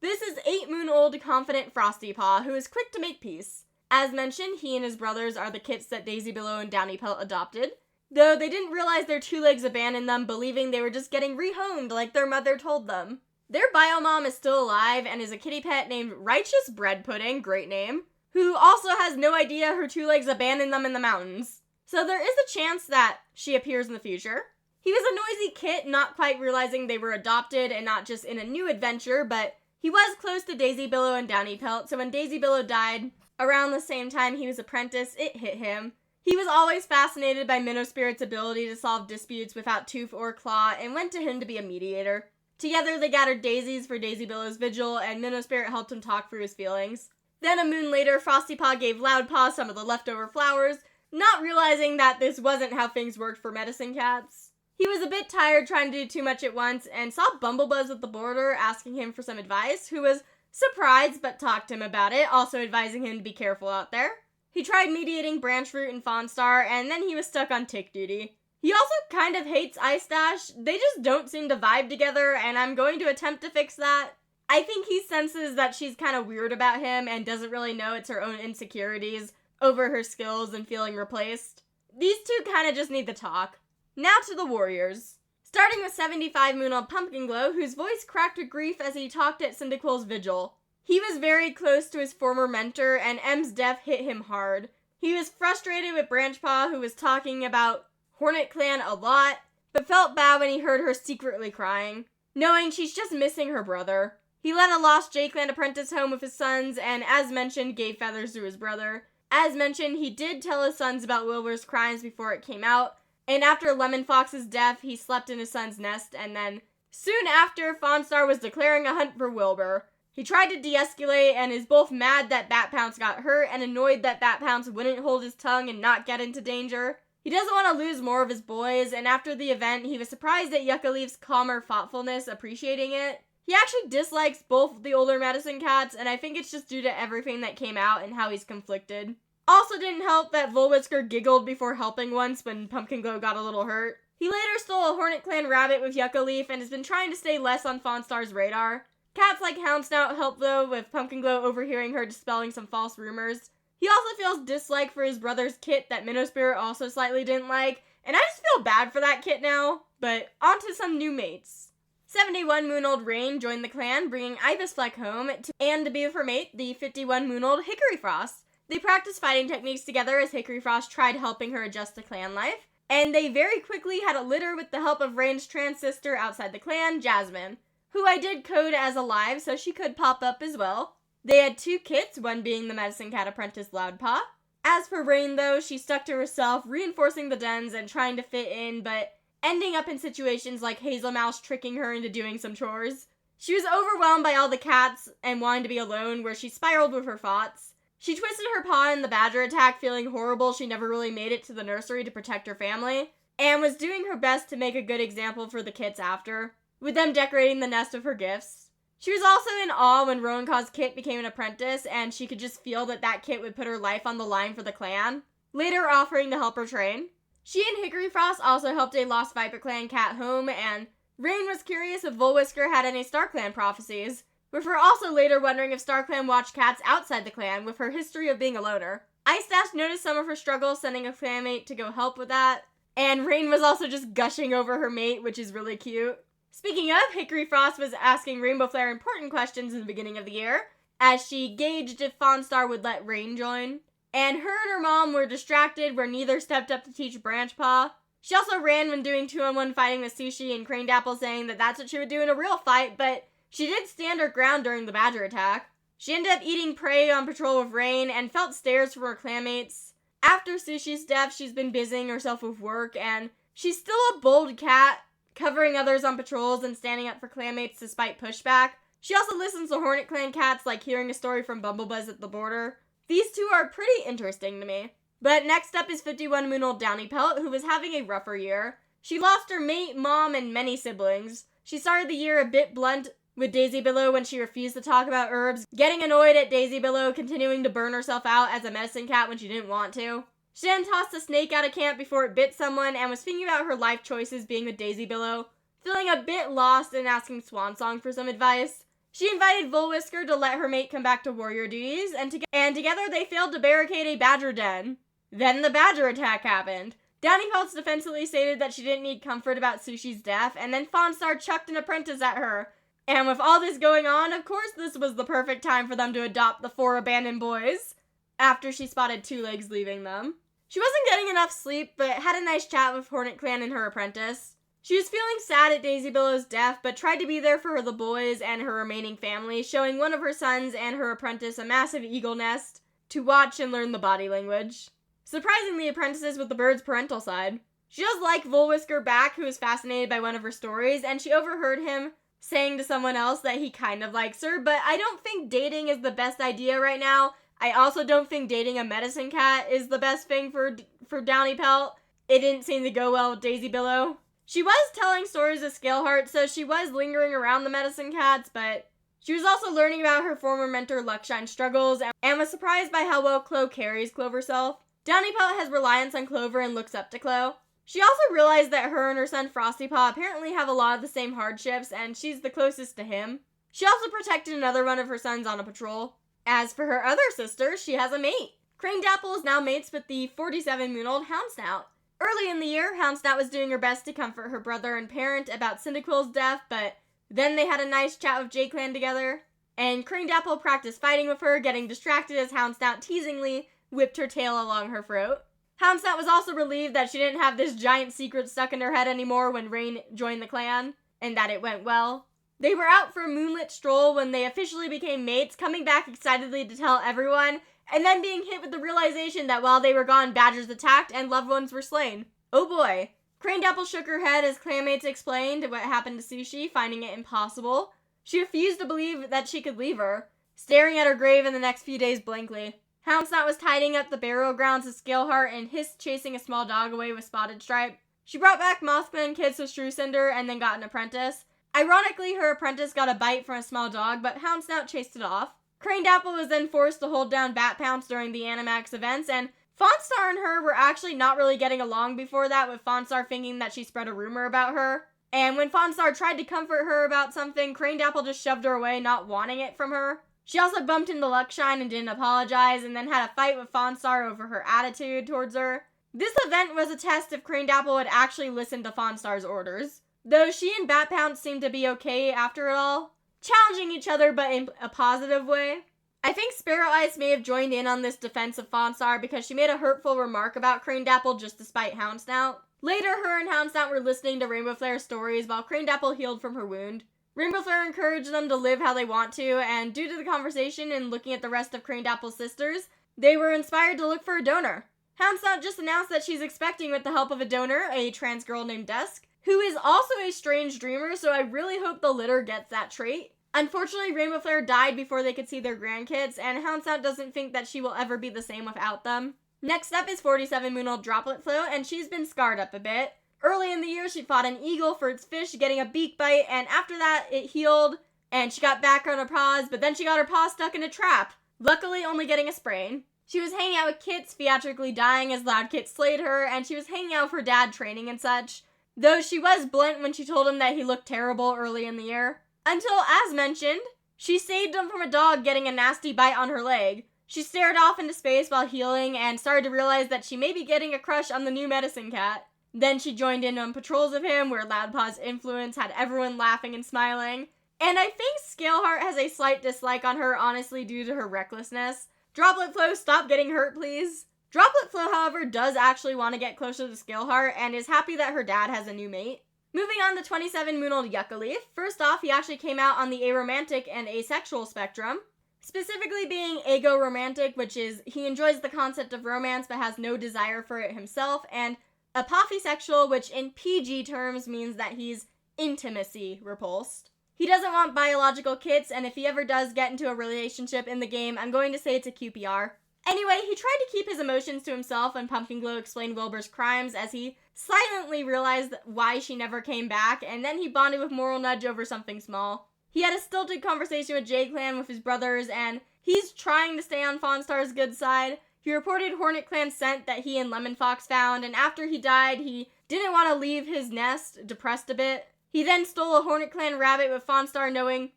This is 8-moon-old confident Frosty Paw, who is quick to make peace. As mentioned, he and his brothers are the kits that Daisy Billow and Downy Pelt adopted, though they didn't realize their 2 legs abandoned them, believing they were just getting rehomed like their mother told them. Their biomom is still alive and is a kitty pet named Righteous Bread Pudding, great name, who also has no idea her 2 legs abandoned them in the mountains. So there is a chance that she appears in the future. He was a noisy kit, not quite realizing they were adopted and not just in a new adventure, but he was close to Daisy Billow and Downy Pelt, so when Daisy Billow died, around the same time he was apprenticed, it hit him. He was always fascinated by Minnow Spirit's ability to solve disputes without tooth or claw, and went to him to be a mediator. Together they gathered daisies for Daisy Billow's vigil, and Minnow Spirit helped him talk through his feelings. Then a moon later, Frosty Paw gave Loudpaw some of the leftover flowers, not realizing that this wasn't how things worked for medicine cats. He was a bit tired trying to do too much at once, and saw Bumblebuzz at the border asking him for some advice, who was surprised but talked to him about it, also advising him to be careful out there. He tried mediating Branchroot and Fawnstar, and then he was stuck on tick duty. He also kind of hates Ice Dash. They just don't seem to vibe together, and I'm going to attempt to fix that. I think he senses that she's kind of weird about him and doesn't really know it's her own insecurities over her skills and feeling replaced. These 2 kind of just need to talk. Now to the warriors. Starting with 75 moon-old Pumpkin Glow, whose voice cracked with grief as he talked at Cyndaquil's vigil. He was very close to his former mentor, and M's death hit him hard. He was frustrated with Branchpaw, who was talking about Hornet Clan a lot, but felt bad when he heard her secretly crying. knowing she's just missing her brother. He let a lost GClan apprentice home with his sons, and as mentioned, gave feathers to his brother. As mentioned, he did tell his sons about Wilbur's crimes before it came out, and after Lemon Fox's death, he slept in his son's nest, and then soon after, Fawnstar was declaring a hunt for Wilbur. He tried to de-escalate and is both mad that Bat Pounce got hurt and annoyed that Bat Pounce wouldn't hold his tongue and not get into danger. He doesn't want to lose more of his boys, and after the event, he was surprised at Yucca Leaf's calmer thoughtfulness, appreciating it. He actually dislikes both the older medicine cats, and I think it's just due to everything that came out and how he's conflicted. Also didn't help that Volwhisker giggled before helping once when Pumpkin Glow got a little hurt. He later stole a Hornet Clan rabbit with Yucca Leaf and has been trying to stay less on Fawnstar's radar. Cats like Houndsnout help though, with Pumpkin Glow overhearing her dispelling some false rumors. He also feels dislike for his brother's kit that Minnow Spirit also slightly didn't like, and I just feel bad for that kit now. But on to some new mates. 71-moon-old Rain joined the clan, bringing Ibis Fleck home, and to be with her mate, the 51-moon-old Hickory Frost. They practiced fighting techniques together as Hickory Frost tried helping her adjust to clan life, and they very quickly had a litter with the help of Rain's trans sister outside the clan, Jasmine, who I did code as alive so she could pop up as well. They had 2 kits, one being the Medicine Cat apprentice Loudpaw. As for Rain though, she stuck to herself, reinforcing the dens and trying to fit in, but ending up in situations like Hazel Mouse tricking her into doing some chores. She was overwhelmed by all the cats and wanting to be alone, where she spiraled with her thoughts. She twisted her paw in the badger attack, feeling horrible she never really made it to the nursery to protect her family, and was doing her best to make a good example for the kits after, with them decorating the nest with her gifts. She was also in awe when Roancaw's kit became an apprentice, and she could just feel that kit would put her life on the line for the clan, later offering to help her train. She and Hickory Frost also helped a lost Viper Clan cat home, and Rain was curious if Volwhisker had any Star Clan prophecies, with her also later wondering if Star Clan watched cats outside the clan with her history of being a loner. Ice Dash noticed some of her struggles, sending a clanmate to go help with that, and Rain was also just gushing over her mate, which is really cute. Speaking of, Hickory Frost was asking Rainbow Flare important questions in the beginning of the year, as she gauged if Fawnstar would let Rain join. And her and her mom were distracted where neither stepped up to teach Branch Paw. She also ran when doing 2-on-1 fighting with Sushi, and Crane Dapple saying that that's what she would do in a real fight, but she did stand her ground during the badger attack. She ended up eating prey on patrol with Rain and felt stares from her clanmates. After Sushi's death, she's been busying herself with work, and she's still a bold cat, covering others on patrols and standing up for clanmates despite pushback. She also listens to Hornet Clan cats, like hearing a story from Bumblebuzz at the border. These two are pretty interesting to me. But next up is 51-moon-old Downy Pelt, who was having a rougher year. She lost her mate, mom, and many siblings. She started the year a bit blunt with Daisy Billow when she refused to talk about herbs, getting annoyed at Daisy Billow continuing to burn herself out as a medicine cat when she didn't want to. She then tossed a snake out of camp before it bit someone and was thinking about her life choices being with Daisy Billow, feeling a bit lost and asking Swansong for some advice. She invited Volwhisker to let her mate come back to warrior duties, and together they failed to barricade a badger den. Then the badger attack happened. Downy Pelts defensively stated that she didn't need comfort about Sushi's death, and then Fawnstar chucked an apprentice at her. And with all this going on, of course this was the perfect time for them to adopt the 4 abandoned boys, after she spotted 2 legs leaving them. She wasn't getting enough sleep, but had a nice chat with Hornet Clan and her apprentice. She was feeling sad at Daisy Billow's death, but tried to be there for the boys and her remaining family, showing one of her sons and her apprentice a massive eagle nest to watch and learn the body language. Surprisingly, apprentices with the bird's parental side. She does like Volwhisker back, who was fascinated by one of her stories, and she overheard him saying to someone else that he kind of likes her, but I don't think dating is the best idea right now. I also don't think dating a medicine cat is the best thing for Downy Pelt. It didn't seem to go well with Daisy Billow. She was telling stories of Scaleheart, so she was lingering around the medicine cats, but she was also learning about her former mentor Luckshine's struggles, and was surprised by how well Chloe carries Clover herself. Downy Pelt has reliance on Clover and looks up to Chloe. She also realized that her and her son Frostypaw apparently have a lot of the same hardships, and she's the closest to him. She also protected another one of her sons on a patrol. As for her other sister, she has a mate. Crane Dapple is now mates with the 47-moon-old Houndsnout. Early in the year, Houndsnout was doing her best to comfort her brother and parent about Cyndaquil's death, but then they had a nice chat with GClan together, and Crane Dapple practiced fighting with her, getting distracted as Houndsnout teasingly whipped her tail along her throat. Houndsnout was also relieved that she didn't have this giant secret stuck in her head anymore when Rain joined the clan. and that it went well. They were out for a moonlit stroll when they officially became mates, coming back excitedly to tell everyone, and then being hit with the realization that while they were gone, badgers attacked and loved ones were slain. Oh boy. Craned Apple shook her head as clanmates explained what happened to Sushi, finding it impossible. She refused to believe that she could leave her, staring at her grave in the next few days blankly. Houndsnot was tidying up the burial grounds of Scaleheart and hissed, chasing a small dog away with Spotted Stripe. She brought back Mothman kids with Shrew-Cinder and then got an apprentice. Ironically, her apprentice got a bite from a small dog, but Houndsnout chased it off. Craned Apple was then forced to hold down Bat Pounce during the Animax events, and Fawnstar and her were actually not really getting along before that, with Fawnstar thinking that she spread a rumor about her. And when Fawnstar tried to comfort her about something, Craned Apple just shoved her away, not wanting it from her. She also bumped into Luckshine and didn't apologize, and then had a fight with Fawnstar over her attitude towards her. This event was a test if Craned Apple would actually listen to Fawnstar's orders, though she and Bat Pounce seemed to be okay after it all, challenging each other but in a positive way. I think Sparrow Ice may have joined in on this defense of Fawnstar because she made a hurtful remark about Craned Apple just to spite Houndsnout. Later, her and Houndsnout were listening to Rainbow Flare's stories while Craned Apple healed from her wound. Rainbow Flare encouraged them to live how they want to, and due to the conversation and looking at the rest of Craned Apple's sisters, they were inspired to look for a donor. Houndsnout just announced that she's expecting, with the help of a donor, a trans girl named Dusk, who is also a strange dreamer, so I really hope the litter gets that trait. Unfortunately, Rainbow Flare died before they could see their grandkids, and Houndsnout doesn't think that she will ever be the same without them. Next up is 47 Moon-Old Droplet Flo, and she's been scarred up a bit. Early in the year, she fought an eagle for its fish, getting a beak bite, and after that, it healed, and she got back on her paws, but then she got her paw stuck in a trap, luckily only getting a sprain. She was hanging out with Kits, theatrically dying as Loud Kit slayed her, and she was hanging out with her dad training and such, though she was blunt when she told him that he looked terrible early in the year. Until, as mentioned, she saved him from a dog getting a nasty bite on her leg. She stared off into space while healing and started to realize that she may be getting a crush on the new medicine cat. Then she joined in on patrols of him where Loudpaw's influence had everyone laughing and smiling. And I think Scaleheart has a slight dislike on her, honestly, due to her recklessness. Droplet Flo, stop getting hurt, please. Droplet Flo, however, does actually want to get closer to Scaleheart and is happy that her dad has a new mate. Moving on to 27 Moon-Old Yucca Leaf. First off, he actually came out on the aromantic and asexual spectrum. Specifically being agoromantic, which is he enjoys the concept of romance but has no desire for it himself, and apophysexual, which in PG terms means that he's intimacy repulsed. He doesn't want biological kits, and if he ever does get into a relationship in the game, I'm going to say it's a QPR. Anyway, he tried to keep his emotions to himself when Pumpkin Glow explained Wilbur's crimes as he silently realized why she never came back, and then he bonded with Moral Nudge over something small. He had a stilted conversation with J-Clan with his brothers, and he's trying to stay on Fawnstar's good side. He reported Hornet Clan's scent that he and Lemon Fox found, and after he died, he didn't want to leave his nest, depressed a bit. He then stole a Hornet Clan rabbit with Fawnstar knowing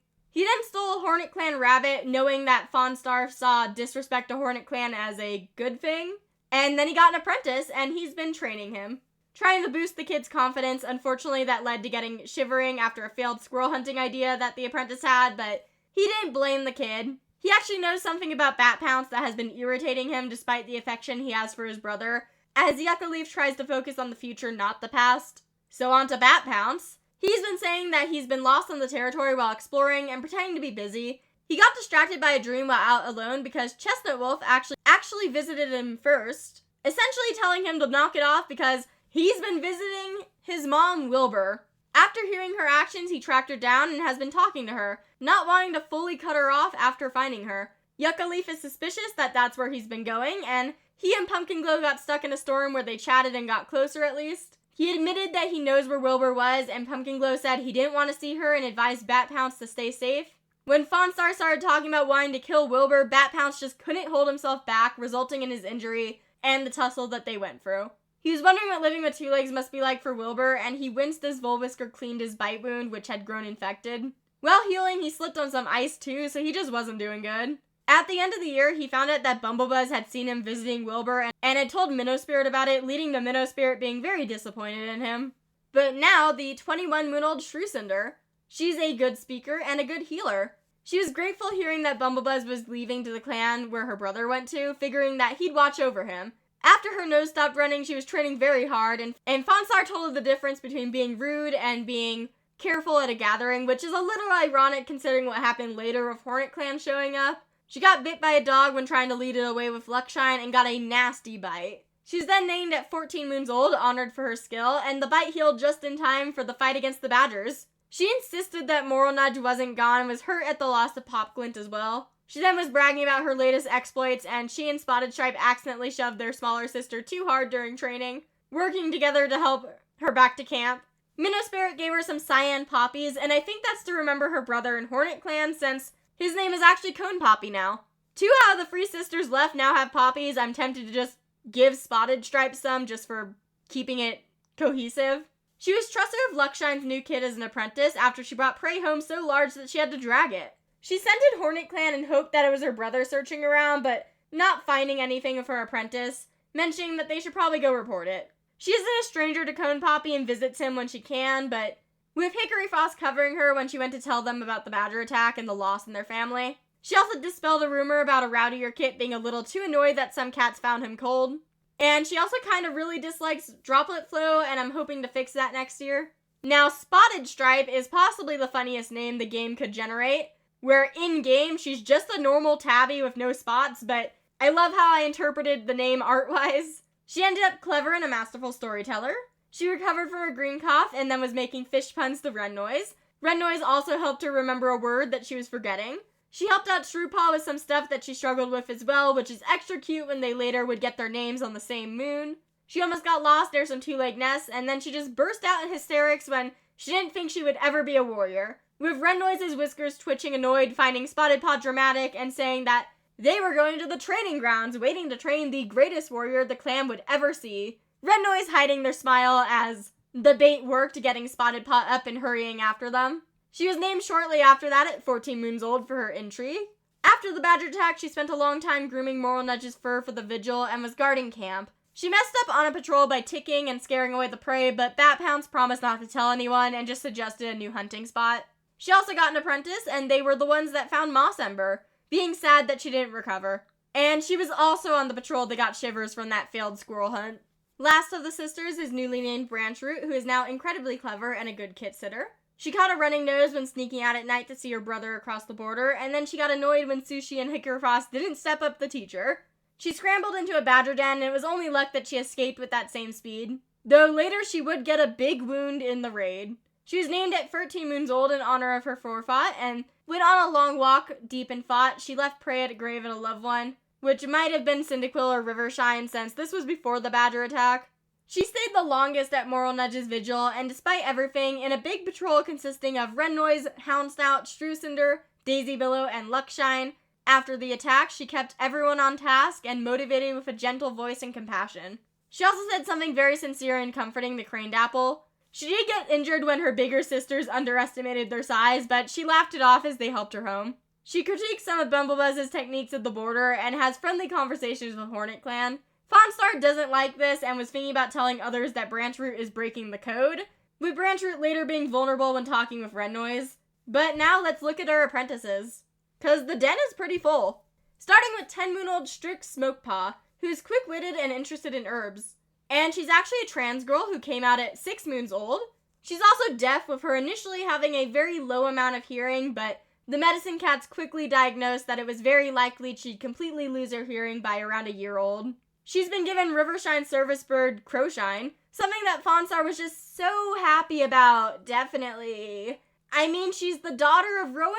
that Fawnstar saw disrespect to Hornet Clan as a good thing. And then he got an apprentice, and he's been training him. Trying to boost the kid's confidence, unfortunately that led to getting shivering after a failed squirrel hunting idea that the apprentice had, but he didn't blame the kid. He actually knows something about Bat Pounce that has been irritating him despite the affection he has for his brother, as Yucca Leaf tries to focus on the future, not the past. So on to Bat Pounce. He's been saying that he's been lost on the territory while exploring and pretending to be busy. He got distracted by a dream while out alone because Chestnut Wolf actually visited him first, essentially telling him to knock it off because he's been visiting his mom, Wilbur. After hearing her actions, he tracked her down and has been talking to her, not wanting to fully cut her off after finding her. Yucca Leaf is suspicious that that's where he's been going, and he and Pumpkin Glow got stuck in a storm where they chatted and got closer at least. He admitted that he knows where Wilbur was, and Pumpkin Glow said he didn't want to see her and advised Bat Pounce to stay safe. When Fawnstar started talking about wanting to kill Wilbur, Bat Pounce just couldn't hold himself back, resulting in his injury and the tussle that they went through. He was wondering what living with two legs must be like for Wilbur, and he winced as Volvisker cleaned his bite wound, which had grown infected. While healing, he slipped on some ice too, so he just wasn't doing good. At the end of the year, he found out that Bumblebuzz had seen him visiting Wilbur and had told Minnow Spirit about it, leading to Minnow Spirit being very disappointed in him. But now, the 21 Moon-Old Shrew-Cinder. She's a good speaker and a good healer. She was grateful hearing that Bumblebuzz was leaving to the clan where her brother went to, figuring that he'd watch over him. After her nose stopped running, she was training very hard, and Fawnstar told her the difference between being rude and being careful at a gathering, which is a little ironic considering what happened later with Hornet Clan showing up. She got bit by a dog when trying to lead it away with Luckshine and got a nasty bite. She was then named at 14 moons old, honored for her skill, and the bite healed just in time for the fight against the Badgers. She insisted that Moral Nudge wasn't gone and was hurt at the loss of Pop Glint as well. She then was bragging about her latest exploits, and she and Spotted Stripe accidentally shoved their smaller sister too hard during training, working together to help her back to camp. Minnow Spirit gave her some cyan poppies, and I think that's to remember her brother in Hornet Clan, since his name is actually Cone Poppy now. 2 out of the 3 sisters left now have poppies. I'm tempted to just give Spotted Stripe some, just for keeping it cohesive. She was trusted with Luckshine's new kid as an apprentice after she brought prey home so large that she had to drag it. She scented Hornet Clan and hoped that it was her brother searching around, but not finding anything of her apprentice, mentioning that they should probably go report it. She isn't a stranger to Cone Poppy and visits him when she can, but with Hickory Frost covering her when she went to tell them about the Badger attack and the loss in their family. She also dispelled a rumor about a rowdier kit being a little too annoyed that some cats found him cold. And she also kind of really dislikes Droplet Flow, and I'm hoping to fix that next year. Now, Spotted Stripe is possibly the funniest name the game could generate, where in-game she's just a normal tabby with no spots, but I love how I interpreted the name art-wise. She ended up clever and a masterful storyteller. She recovered from her green cough and then was making fish puns to Ren Noise. Ren Noise also helped her remember a word that she was forgetting. She helped out Shrewpaw with some stuff that she struggled with as well, which is extra cute when they later would get their names on the same moon. She almost got lost near some two-leg nests, and then she just burst out in hysterics when she didn't think she would ever be a warrior, with Ren Noise's whiskers twitching annoyed, finding Spotted Paw dramatic, and saying that they were going to the training grounds, waiting to train the greatest warrior the clan would ever see. Ren Noise hiding their smile as the bait worked, getting Spotted Paw up and hurrying after them. She was named shortly after that at 14 moons old for her intrigue. After the Badger attack, she spent a long time grooming Moral Nudge's fur for the vigil and was guarding camp. She messed up on a patrol by ticking and scaring away the prey, but Bat Pounce promised not to tell anyone and just suggested a new hunting spot. She also got an apprentice, and they were the ones that found Moss Ember, being sad that she didn't recover. And she was also on the patrol that got shivers from that failed squirrel hunt. Last of the sisters is newly named Branch Root, who is now incredibly clever and a good kit sitter. She caught a running nose when sneaking out at night to see her brother across the border, and then she got annoyed when Sushi and Hickory Frost didn't step up the teacher. She scrambled into a badger den, and it was only luck that she escaped with that same speed. Though later she would get a big wound in the raid. She was named at 13 moons old in honor of her forethought, and went on a long walk deep in thought. She left prey at a grave of a loved one, which might have been Cyndaquil or Rivershine since this was before the badger attack. She stayed the longest at Moral Nudge's vigil, and despite everything, in a big patrol consisting of Ren Noise, Houndsnout, Strucinder, Daisy Billow, and Luckshine, after the attack, she kept everyone on task and motivated with a gentle voice and compassion. She also said something very sincere and comforting to Craned Apple. She did get injured when her bigger sisters underestimated their size, but she laughed it off as they helped her home. She critiques some of Bumblebuzz's techniques at the border and has friendly conversations with Hornet Clan. Fawnstar doesn't like this and was thinking about telling others that Branch Root is breaking the code, with Branch Root later being vulnerable when talking with Ren Noise. But now let's look at our apprentices, cause the den is pretty full. Starting with 10-moon-old Strix Smokepaw, who's quick-witted and interested in herbs. And she's actually a trans girl who came out at 6 moons old. She's also deaf, with her initially having a very low amount of hearing, but the medicine cats quickly diagnosed that it was very likely she'd completely lose her hearing by around a year old. She's been given Rivershine service bird Crowshine, something that Fawnstar was just so happy about, definitely. I mean, she's the daughter of Rowan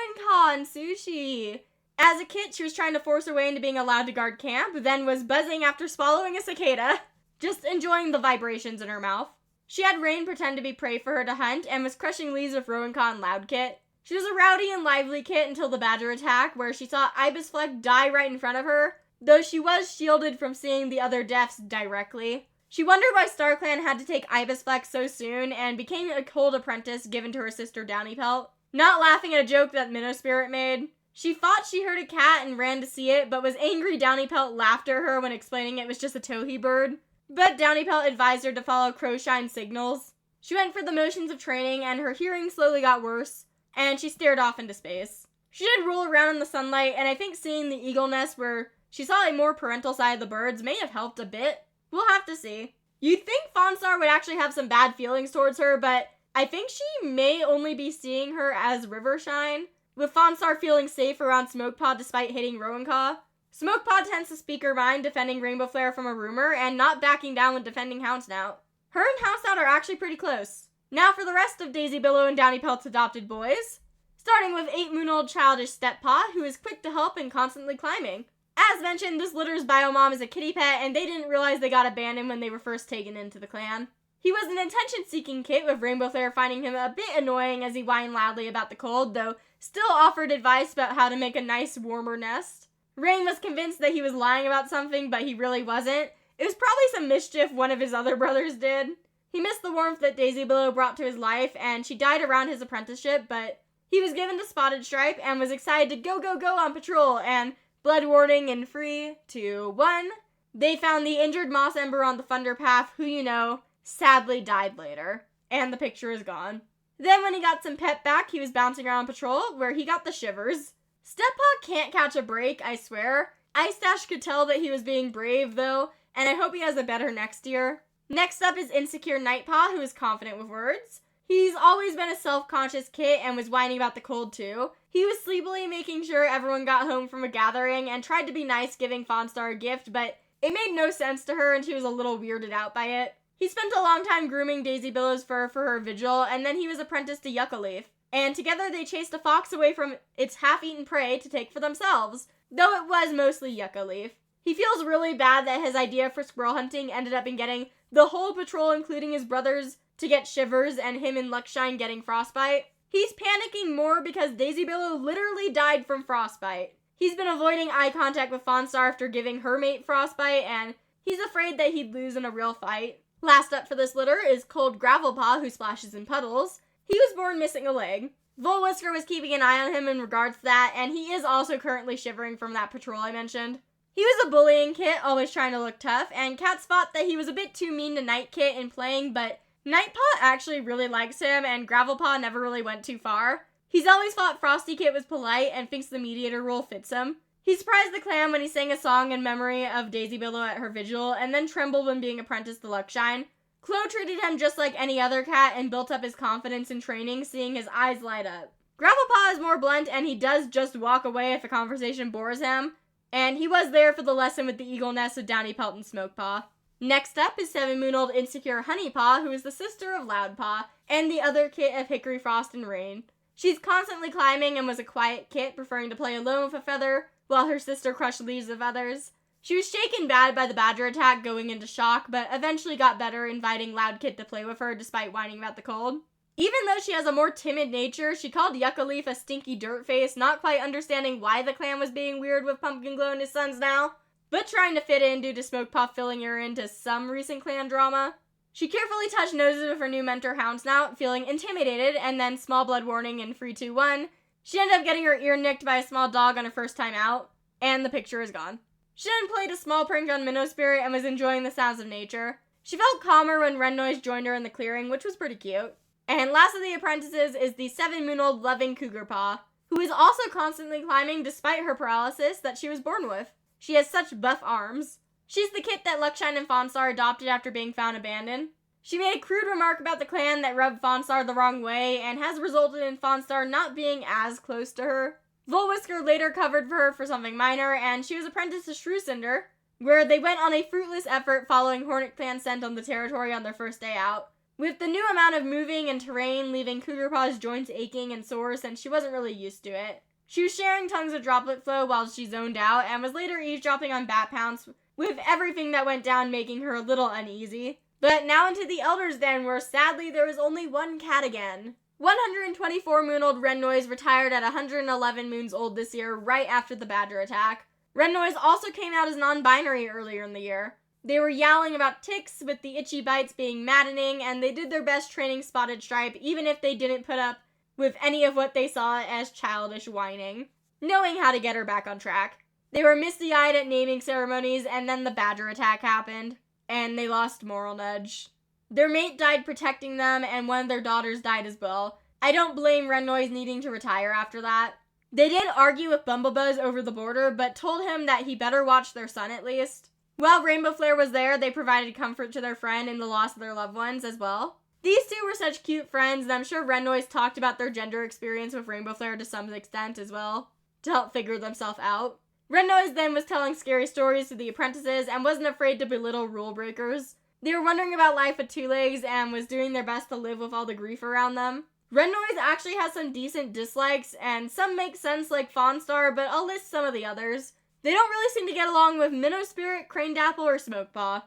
and Sushi. As a kid, she was trying to force her way into being allowed to guard camp, then was buzzing after swallowing a cicada, just enjoying the vibrations in her mouth. She had Rain pretend to be prey for her to hunt, and was crushing leaves with Rowan and Loudkit. She was a rowdy and lively kit until the badger attack, where she saw Ibis Fleck die right in front of her, though she was shielded from seeing the other deaths directly. She wondered why StarClan had to take Ibis Fleck so soon, and became a cold apprentice given to her sister Downypelt, not laughing at a joke that Minnow Spirit made. She thought she heard a cat and ran to see it, but was angry Downypelt laughed at her when explaining it was just a towhee bird. But Downypelt advised her to follow Crowshine's signals. She went for the motions of training, and her hearing slowly got worse, and she stared off into space. She did roll around in the sunlight, and I think seeing the eagle nest where she saw a more parental side of the birds may have helped a bit. We'll have to see. You'd think Fawnstar would actually have some bad feelings towards her, but I think she may only be seeing her as Rivershine, with Fawnstar feeling safe around Smokepod despite hating Rowancaw. Smokepod tends to speak her mind, defending Rainbow Flare from a rumor, and not backing down when defending Houndsnout. Her and Houndsnout are actually pretty close. Now for the rest of Daisy Billow and Downy Pelt's adopted boys. Starting with 8-moon-old childish Steppaw, who is quick to help and constantly climbing. As mentioned, this litter's biomom is a kitty pet, and they didn't realize they got abandoned when they were first taken into the clan. He was an attention-seeking kit, with Rainbow Flare finding him a bit annoying as he whined loudly about the cold, though still offered advice about how to make a nice, warmer nest. Rain was convinced that he was lying about something, but he really wasn't. It was probably some mischief one of his other brothers did. He missed the warmth that Daisy Billow brought to his life, and she died around his apprenticeship, but he was given to Spotted Stripe and was excited to go on patrol, and blood warning in 3, 2, 1. They found the injured Moss Ember on the Thunder Path, who, sadly died later. And the picture is gone. Then when he got some pep back, he was bouncing around patrol, where he got the shivers. Steppaw can't catch a break, I swear. Ice Dash could tell that he was being brave, though, and I hope he has a better next year. Next up is Insecure Nightpaw, who is confident with words. He's always been a self-conscious kid and was whining about the cold, too. He was sleepily making sure everyone got home from a gathering and tried to be nice giving Fawnstar a gift, but it made no sense to her and she was a little weirded out by it. He spent a long time grooming Daisy Billow's fur for her vigil, and then he was apprenticed to Yucca Leaf. And together they chased a fox away from its half-eaten prey to take for themselves, though it was mostly Yucca Leaf. He feels really bad that his idea for squirrel hunting ended up in getting the whole patrol, including his brothers, to get shivers and him and Luckshine getting frostbite. He's panicking more because Daisy Billow literally died from frostbite. He's been avoiding eye contact with Fawnstar after giving her mate frostbite, and he's afraid that he'd lose in a real fight. Last up for this litter is Cold Gravelpaw, who splashes in puddles. He was born missing a leg. Volwhisker was keeping an eye on him in regards to that, and he is also currently shivering from that patrol I mentioned. He was a bullying kit, always trying to look tough, and Cats thought that he was a bit too mean to Night Kit in playing, but Nightpaw actually really likes him, and Gravelpaw never really went too far. He's always thought Frosty Kit was polite and thinks the mediator role fits him. He surprised the clan when he sang a song in memory of Daisy Billow at her vigil, and then trembled when being apprenticed to Luckshine. Chloe treated him just like any other cat and built up his confidence in training, seeing his eyes light up. Gravelpaw is more blunt, and he does just walk away if a conversation bores him, and he was there for the lesson with the eagle nest of Downy Pelt and Smokepaw. Next up is 7-moon-old Insecure Honeypaw, who is the sister of Loudpaw, and the other kit of Hickory Frost and Rain. She's constantly climbing and was a quiet kit, preferring to play alone with a feather, while her sister crushed leaves of others. She was shaken bad by the badger attack, going into shock, but eventually got better, inviting Loud Kit to play with her despite whining about the cold. Even though she has a more timid nature, she called Yucca Leaf a stinky dirt face, not quite understanding why the clan was being weird with Pumpkin Glow and his sons now, but trying to fit in due to Smokepaw filling her into some recent clan drama. She carefully touched noses with her new mentor Houndsnout, feeling intimidated, and then small blood warning in 3, 2, 1. She ended up getting her ear nicked by a small dog on her first time out, and the picture is gone. She then played a small prank on Minnow Spirit and was enjoying the sounds of nature. She felt calmer when Red Noise joined her in the clearing, which was pretty cute. And last of the apprentices is the 7-moon-old Loving Cougarpaw, who is also constantly climbing despite her paralysis that she was born with. She has such buff arms. She's the kit that Luckshine and Fawnstar adopted after being found abandoned. She made a crude remark about the clan that rubbed Fawnstar the wrong way and has resulted in Fawnstar not being as close to her. Volwhisker later covered for her for something minor, and she was apprenticed to Shrewcinder, where they went on a fruitless effort following Hornet Clan scent on the territory on their first day out. With the new amount of moving and terrain leaving Cougarpaw's joints aching and sore since she wasn't really used to it. She was sharing tongues of droplet flow while she zoned out, and was later eavesdropping on Bat Pounce, with everything that went down making her a little uneasy. But now into the Elder's Den, where sadly there is only one cat again. 124-moon-old Red Noise retired at 111 moons old this year, right after the badger attack. Red Noise also came out as non-binary earlier in the year. They were yowling about ticks, with the itchy bites being maddening, and they did their best training Spotted Stripe, even if they didn't put up with any of what they saw as childish whining, knowing how to get her back on track. They were misty-eyed at naming ceremonies, and then the badger attack happened, and they lost Moral Nudge. Their mate died protecting them, and one of their daughters died as well. I don't blame Red Noise needing to retire after that. They did argue with Bumblebuzz over the border, but told him that he better watch their son at least. While Rainbow Flare was there, they provided comfort to their friend in the loss of their loved ones as well. These two were such cute friends, and I'm sure Red Noise talked about their gender experience with Rainbow Flare to some extent as well, to help figure themselves out. Red Noise then was telling scary stories to the apprentices and wasn't afraid to belittle rule breakers. They were wondering about life with two legs and was doing their best to live with all the grief around them. Red Noise actually has some decent dislikes, and some make sense like Fawnstar, but I'll list some of the others. They don't really seem to get along with Minnow Spirit, Crane Dapple, or Smokepaw.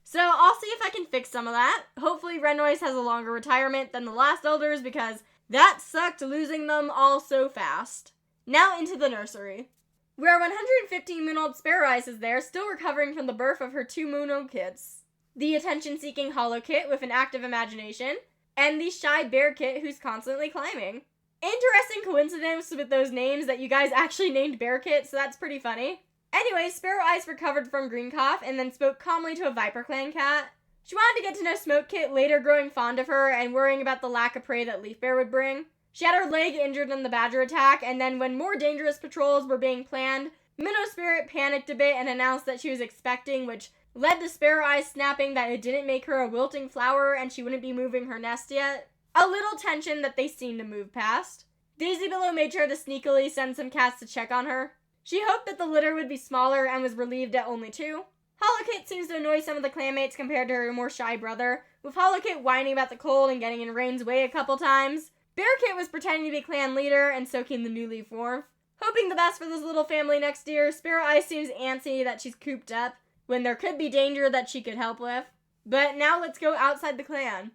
So I'll see if I can fix some of that. Hopefully Red Noise has a longer retirement than the last elders because that sucked losing them all so fast. Now into the nursery, where 115-moon-old Sparrow Ice is there, still recovering from the birth of her 2-moon-old kids. The attention-seeking Hollow Kit with an active imagination, and the Shy Bear Kit who's constantly climbing. Interesting coincidence with those names that you guys actually named Bear Kit, so that's pretty funny. Anyway, Sparrow Ice recovered from green cough and then spoke calmly to a Viper Clan cat. She wanted to get to know Smoke Kit, later growing fond of her and worrying about the lack of prey that Leaf Bear would bring. She had her leg injured in the badger attack, and then when more dangerous patrols were being planned, Minnow Spirit panicked a bit and announced that she was expecting, which led to Sparrow Ice snapping that it didn't make her a wilting flower and she wouldn't be moving her nest yet. A little tension that they seemed to move past. Daisy Billow made sure to sneakily send some cats to check on her. She hoped that the litter would be smaller and was relieved at only 2. Hollow Kit seems to annoy some of the clanmates compared to her more shy brother, with Hollow Kit whining about the cold and getting in Rain's way a couple times. Bear Kit was pretending to be clan leader and soaking the new leaf warmth. Hoping the best for this little family next year, Sparrow Ice seems antsy that she's cooped up, when there could be danger that she could help with. But now let's go outside the clan.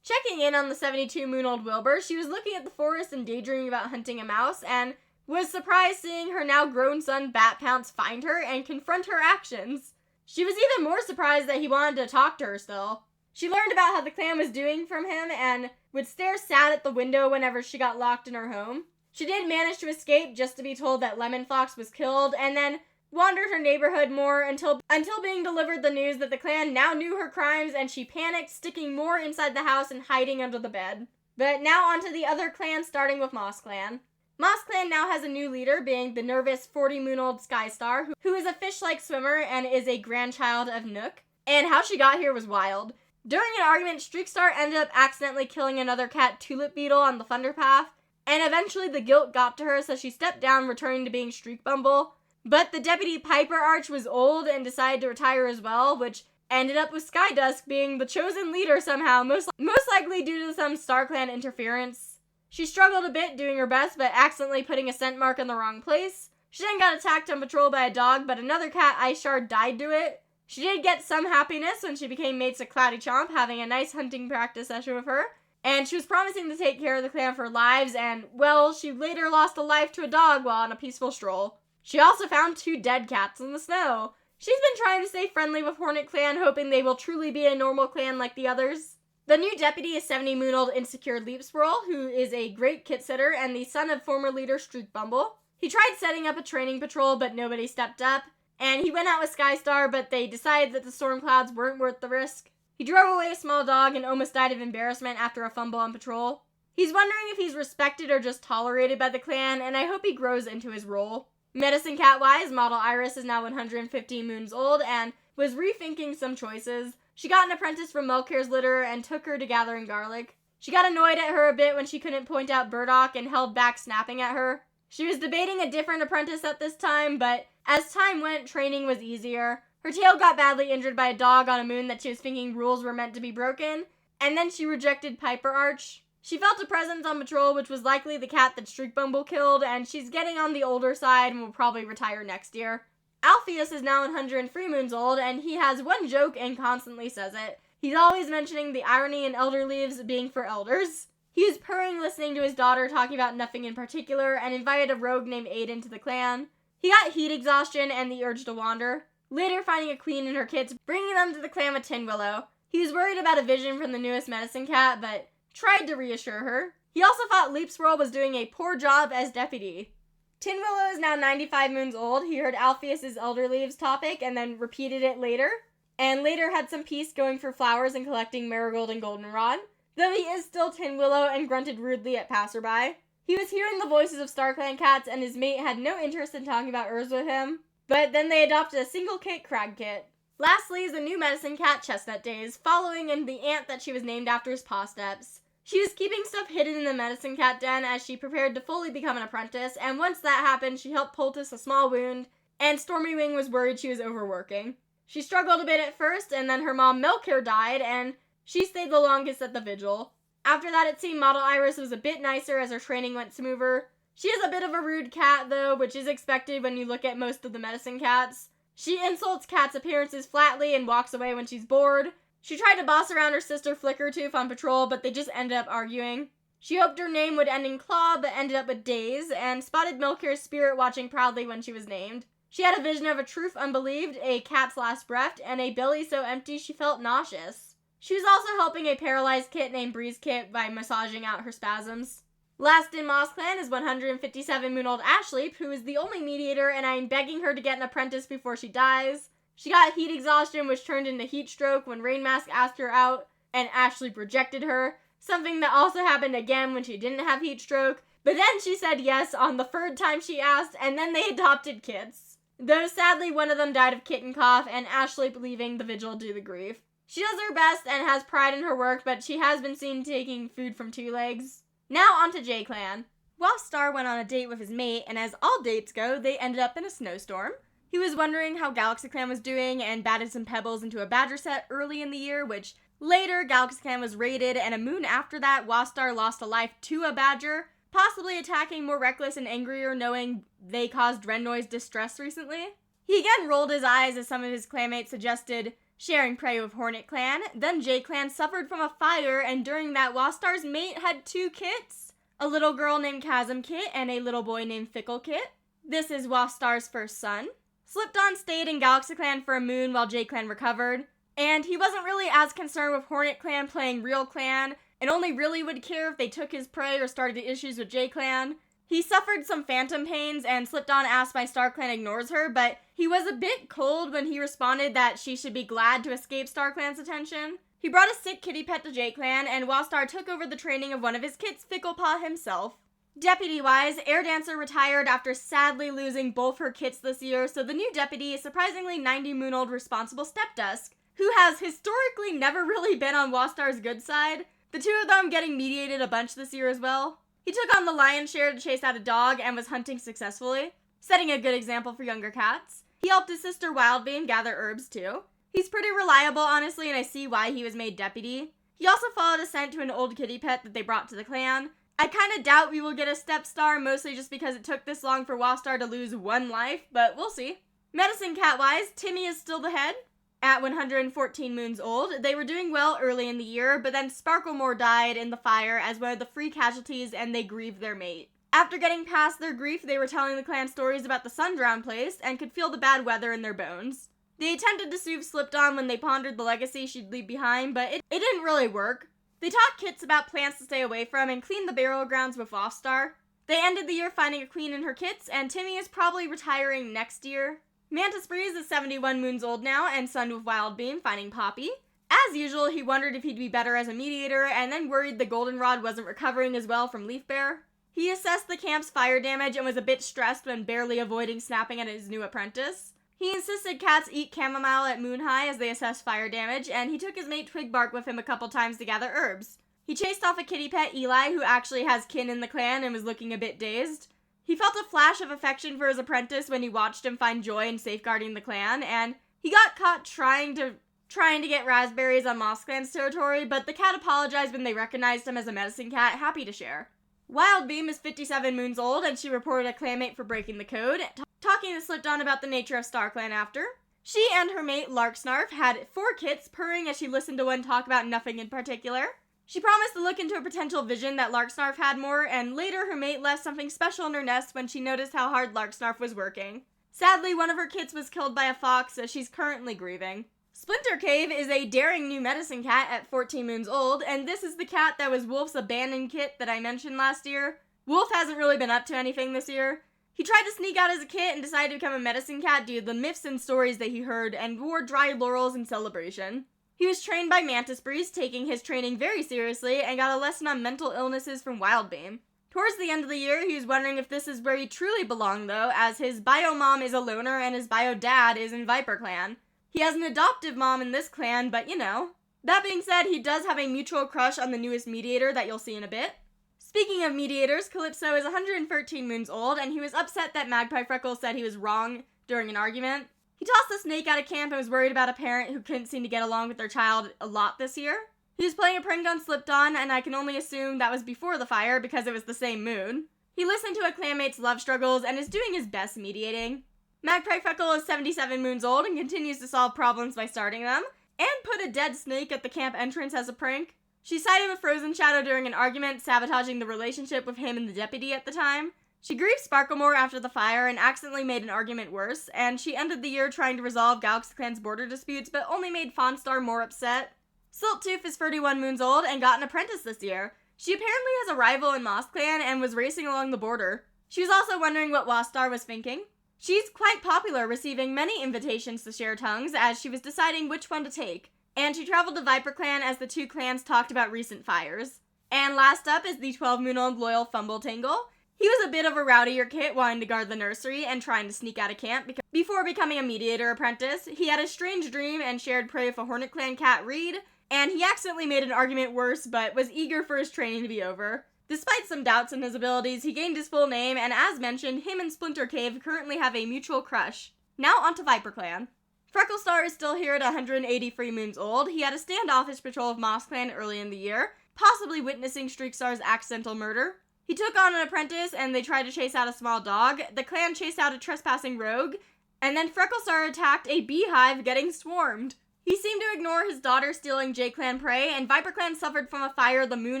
Checking in on the 72-moon-old Wilbur, she was looking at the forest and daydreaming about hunting a mouse, and was surprised seeing her now grown son Bat Pounce find her and confront her actions. She was even more surprised that he wanted to talk to her still. She learned about how the clan was doing from him and would stare sad at the window whenever she got locked in her home. She did manage to escape just to be told that Lemon Fox was killed, and then wandered her neighborhood more until being delivered the news that the clan now knew her crimes, and she panicked, sticking more inside the house and hiding under the bed. But now on to the other clans, starting with Moss Clan. Moss Clan now has a new leader, being the nervous 40-moon-old Skystar, who is a fish-like swimmer and is a grandchild of Nook. And how she got here was wild. During an argument, Streakstar ended up accidentally killing another cat, Tulip Beetle, on the Thunder Path, and eventually the guilt got to her, so she stepped down, returning to being Streak Bumble. But the Deputy Piper Arch was old and decided to retire as well, which ended up with Skydusk being the chosen leader somehow, most likely due to some StarClan interference. She struggled a bit doing her best, but accidentally putting a scent mark in the wrong place. She then got attacked on patrol by a dog, but another cat, Ice Shard, died to it. She did get some happiness when she became mates with Cloudy Chomp, having a nice hunting practice session with her. And she was promising to take care of the clan for her lives, and, well, she later lost a life to a dog while on a peaceful stroll. She also found 2 dead cats in the snow. She's been trying to stay friendly with Hornet Clan, hoping they will truly be a normal clan like the others. The new deputy is 70-moon-old Insecure Leap Swirl, who is a great kit sitter and the son of former leader Streak Bumble. He tried setting up a training patrol, but nobody stepped up, and he went out with Skystar, but they decided that the storm clouds weren't worth the risk. He drove away a small dog and almost died of embarrassment after a fumble on patrol. He's wondering if he's respected or just tolerated by the clan, and I hope he grows into his role. Medicine Cat-wise, Model Iris is now 115 moons old and was rethinking some choices. She got an apprentice from Melcare's litter and took her to gathering garlic. She got annoyed at her a bit when she couldn't point out Burdock and held back snapping at her. She was debating a different apprentice at this time, but as time went, training was easier. Her tail got badly injured by a dog on a moon that she was thinking rules were meant to be broken, and then she rejected Piper Arch. She felt a presence on patrol, which was likely the cat that Streak Bumble killed, and she's getting on the older side and will probably retire next year. Alpheus is now 103 moons old, and he has one joke and constantly says it. He's always mentioning the irony in elder leaves being for elders. He is purring listening to his daughter talking about nothing in particular, and invited a rogue named Aiden to the clan. He got heat exhaustion and the urge to wander, later finding a queen and her kids, bringing them to the clan with Tin Willow. He was worried about a vision from the newest medicine cat, but tried to reassure her. He also thought Leap Swirl was doing a poor job as deputy. Tin Willow is now 95 moons old. He heard Alpheus's Elder Leaves topic and then repeated it later, and later had some peace going for flowers and collecting marigold and goldenrod, though he is still Tin Willow and grunted rudely at passerby. He was hearing the voices of StarClan cats, and his mate had no interest in talking about Urs with him, but then they adopted a single kit Crag Kit. Lastly is a new medicine cat, Chestnut Days, following in the ant that she was named after's paw steps. She was keeping stuff hidden in the medicine cat den as she prepared to fully become an apprentice, and once that happened, she helped poultice a small wound, and Stormy Wing was worried she was overworking. She struggled a bit at first, and then her mom Milkhair died, and she stayed the longest at the vigil. After that, it seemed Model Iris was a bit nicer as her training went smoother. She is a bit of a rude cat, though, which is expected when you look at most of the medicine cats. She insults cats' appearances flatly and walks away when she's bored. She tried to boss around her sister Flickertooth on patrol, but they just ended up arguing. She hoped her name would end in Claw, but ended up with Days, and spotted Milkhair's spirit watching proudly when she was named. She had a vision of a truth unbelieved, a cat's last breath, and a belly so empty she felt nauseous. She was also helping a paralyzed kit named Breeze Kit by massaging out her spasms. Last in Moss Clan is 157-moon-old Ashleep, who is the only mediator, and I am begging her to get an apprentice before she dies. She got heat exhaustion, which turned into heat stroke when Rainmask asked her out, and Ashleep rejected her, something that also happened again when she didn't have heat stroke, but then she said yes on the third time she asked, and then they adopted kits. Though sadly one of them died of kitten cough, and Ashleep leaving the vigil due to grief. She does her best and has pride in her work, but she has been seen taking food from two legs. Now on to J-Clan. While Star went on a date with his mate, and as all dates go, they ended up in a snowstorm. He was wondering how GalaxyClan was doing and batted some pebbles into a badger set early in the year, which later GalaxyClan was raided, and a moon after that, Wastar lost a life to a badger, possibly attacking more reckless and angrier knowing they caused Rennoy's distress recently. He again rolled his eyes as some of his clanmates suggested sharing prey with Hornet Clan. Then J-Clan suffered from a fire, and during that, Wastar's mate had two kits. A little girl named Chasm Kit and a little boy named Fickle Kit. This is Wastar's first son. Slipdon stayed in GalaxyClan for a moon while J-Clan recovered, and he wasn't really as concerned with Hornet Clan playing Real Clan, and only really would care if they took his prey or started issues with J-Clan. He suffered some phantom pains, and Slipdon asked why StarClan ignores her, but he was a bit cold when he responded that she should be glad to escape StarClan's attention. He brought a sick kitty pet to J-Clan, and Wastar took over the training of one of his kits, Ficklepaw himself. Deputy-wise, Air Dancer retired after sadly losing both her kits this year, so the new deputy is surprisingly 90-moon-old Responsible Stepdusk, who has historically never really been on Wastar's good side, the two of them getting mediated a bunch this year as well. He took on the lion's share to chase out a dog and was hunting successfully, setting a good example for younger cats. He helped his sister Wildbeam gather herbs too. He's pretty reliable, honestly, and I see why he was made deputy. He also followed a scent to an old kitty pet that they brought to the clan. I kinda doubt we will get a step star, mostly just because it took this long for Wastar to lose one life, but we'll see. Medicine cat-wise, Timmy is still the head. At 114 moons old, they were doing well early in the year, but then Sparklemore died in the fire as one of the free casualties, and they grieved their mate. After getting past their grief, they were telling the clan stories about the sun-drowned place, and could feel the bad weather in their bones. They attempted to soothe Slipdon when they pondered the legacy she'd leave behind, but it didn't really work. They taught kits about plants to stay away from and cleaned the burial grounds with Offstar. They ended the year finding a queen in her kits, and Timmy is probably retiring next year. Mantis Breeze is 71 moons old now and sunned with Wildbeam, finding Poppy. As usual, he wondered if he'd be better as a mediator, and then worried the Goldenrod wasn't recovering as well from Leaf Bear. He assessed the camp's fire damage and was a bit stressed when barely avoiding snapping at his new apprentice. He insisted cats eat chamomile at moon high as they assessed fire damage, and he took his mate Twigbark with him a couple times to gather herbs. He chased off a kitty pet, Eli, who actually has kin in the clan and was looking a bit dazed. He felt a flash of affection for his apprentice when he watched him find joy in safeguarding the clan, and he got caught trying to get raspberries on Moss Clan's territory, but the cat apologized when they recognized him as a medicine cat, happy to share. Wildbeam is 57 moons old, and she reported a clanmate for breaking the code, talking to Slipdon about the nature of StarClan after. She and her mate, Larksnarf, had 4 kits, purring as she listened to one talk about nothing in particular. She promised to look into a potential vision that Larksnarf had more, and later her mate left something special in her nest when she noticed how hard Larksnarf was working. Sadly, one of her kits was killed by a fox, so she's currently grieving. Splinter Cave is a daring new medicine cat at 14 moons old, and this is the cat that was Wolf's abandoned kit that I mentioned last year. Wolf hasn't really been up to anything this year. He tried to sneak out as a kit and decided to become a medicine cat due to the myths and stories that he heard, and wore dry laurels in celebration. He was trained by Mantis Breeze, taking his training very seriously, and got a lesson on mental illnesses from Wildbeam. Towards the end of the year, he was wondering if this is where he truly belonged though, as his bio mom is a loner and his bio dad is in Viper Clan. He has an adoptive mom in this clan, but you know. That being said, he does have a mutual crush on the newest mediator that you'll see in a bit. Speaking of mediators, Calypso is 113 moons old, and he was upset that Magpie Freckles said he was wrong during an argument. He tossed the snake out of camp and was worried about a parent who couldn't seem to get along with their child a lot this year. He was playing a prank on Slipdon, and I can only assume that was before the fire because it was the same moon. He listened to a clanmate's love struggles and is doing his best mediating. Magpie Freckle is 77 moons old and continues to solve problems by starting them, and put a dead snake at the camp entrance as a prank. She sided with Frozen Shadow during an argument, sabotaging the relationship with him and the deputy at the time. She grieved Sparklemore after the fire and accidentally made an argument worse, and she ended the year trying to resolve GalaxyClan's border disputes, but only made Fawnstar more upset. Silttooth is 31 moons old and got an apprentice this year. She apparently has a rival in MossClan and was racing along the border. She was also wondering what Wastar was thinking. She's quite popular, receiving many invitations to share tongues as she was deciding which one to take, and she traveled to ViperClan as the two clans talked about recent fires. And last up is the 12-moon-old loyal Fumbletangle. He was a bit of a rowdier kid wanting to guard the nursery and trying to sneak out of camp before becoming a mediator apprentice. He had a strange dream and shared prey with a Hornet Clan cat, Reed, and he accidentally made an argument worse but was eager for his training to be over. Despite some doubts in his abilities, he gained his full name, and as mentioned, him and Splinter Cave currently have a mutual crush. Now onto ViperClan. Frecklestar is still here at 183 moons old. He had a standoffish patrol of MossClan early in the year, possibly witnessing Streakstar's accidental murder. He took on an apprentice, and they tried to chase out a small dog. The clan chased out a trespassing rogue, and then Frecklestar attacked a beehive, getting swarmed. He seemed to ignore his daughter stealing J-Clan prey, and ViperClan suffered from a fire the moon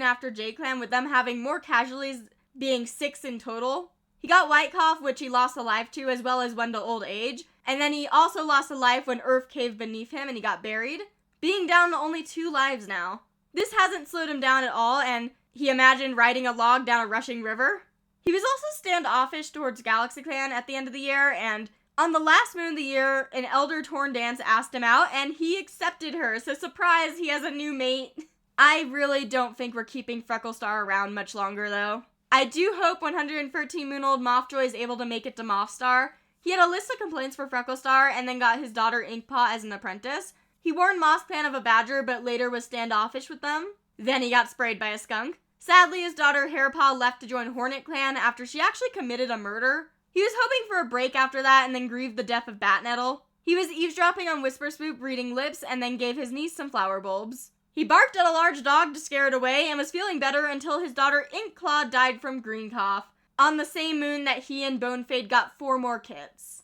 after J-Clan, with them having more casualties, being 6 in total. He got White Cough, which he lost a life to, as well as one to old age, and then he also lost a life when Earth caved beneath him and he got buried, being down to only 2 lives now. This hasn't slowed him down at all, and he imagined riding a log down a rushing river. He was also standoffish towards GalaxyClan at the end of the year, and on the last moon of the year, an Elder Torn Dance asked him out, and he accepted her, so surprise, he has a new mate. I really don't think we're keeping Frecklestar around much longer, though. I do hope 113-moon-old Mothjoy is able to make it to Mothstar. He had a list of complaints for Frecklestar, and then got his daughter Inkpaw as an apprentice. He warned MossClan of a badger, but later was standoffish with them. Then he got sprayed by a skunk. Sadly, his daughter Hairpaw left to join Hornet Clan after she actually committed a murder. He was hoping for a break after that and then grieved the death of Batnettle. He was eavesdropping on Whisper Swoop, reading lips, and then gave his niece some flower bulbs. He barked at a large dog to scare it away and was feeling better until his daughter Inkclaw died from green cough, on the same moon that he and Bonefade got 4 more kits.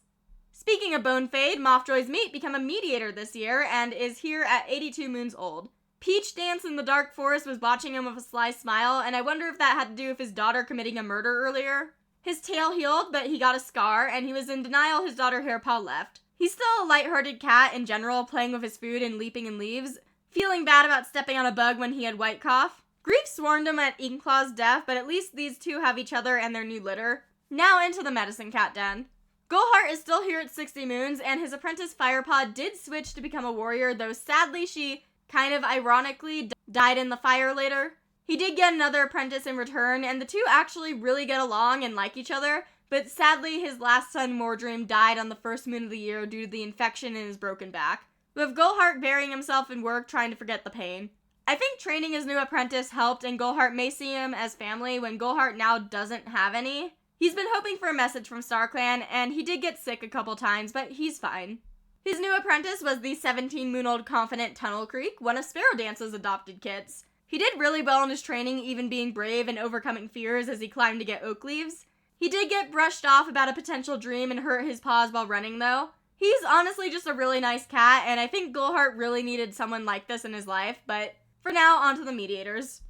Speaking of Bonefade, Mothjoy's mate became a mediator this year and is here at 82 moons old. Peach Dance in the Dark Forest was watching him with a sly smile, and I wonder if that had to do with his daughter committing a murder earlier. His tail healed, but he got a scar, and he was in denial his daughter Hairpaw left. He's still a lighthearted cat in general, playing with his food and leaping in leaves, feeling bad about stepping on a bug when he had White Cough. Grief swarmed him at Inkclaw's death, but at least these two have each other and their new litter. Now into the Medicine Cat Den. Goldheart is still here at 60 moons, and his apprentice Firepaw did switch to become a warrior, though sadly she, kind of ironically, died in the fire later. He did get another apprentice in return, and the two actually really get along and like each other, but sadly his last son Mordream died on the first moon of the year due to the infection in his broken back, with Goldheart burying himself in work trying to forget the pain. I think training his new apprentice helped, and Goldheart may see him as family when Goldheart now doesn't have any. He's been hoping for a message from StarClan, and he did get sick a couple times, but he's fine. His new apprentice was the 17-moon-old Confident Tunnel Creek, one of Sparrow Dance's adopted kits. He did really well in his training, even being brave and overcoming fears as he climbed to get oak leaves. He did get brushed off about a potential dream and hurt his paws while running, though. He's honestly just a really nice cat, and I think Goldheart really needed someone like this in his life, but for now, onto the mediators.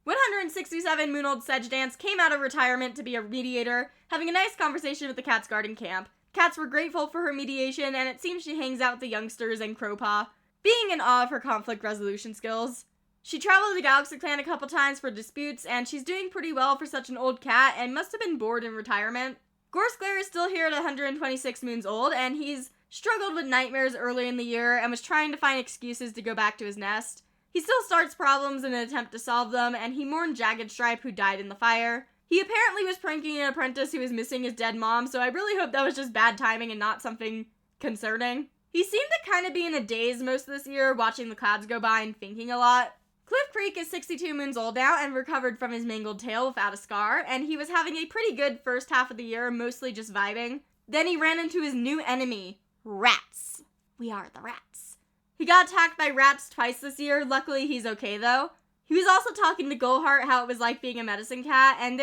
167-moon-old Sedge Dance came out of retirement to be a mediator, having a nice conversation with the cats guarding camp. Cats were grateful for her mediation, and it seems she hangs out with the youngsters and Crowpaw, being in awe of her conflict resolution skills. She traveled to GalaxyClan a couple times for disputes, and she's doing pretty well for such an old cat and must have been bored in retirement. Gorsclair is still here at 126 moons old, and he's struggled with nightmares early in the year and was trying to find excuses to go back to his nest. He still starts problems in an attempt to solve them, and he mourned Jagged Stripe, who died in the fire. He apparently was pranking an apprentice who was missing his dead mom, so I really hope that was just bad timing and not something concerning. He seemed to kind of be in a daze most of this year, watching the clouds go by and thinking a lot. Cliff Creek is 62 moons old now and recovered from his mangled tail without a scar, and he was having a pretty good first half of the year, mostly just vibing. Then he ran into his new enemy, rats. We are the rats. He got attacked by rats twice this year. Luckily, he's okay though. He was also talking to Goldheart how it was like being a medicine cat, and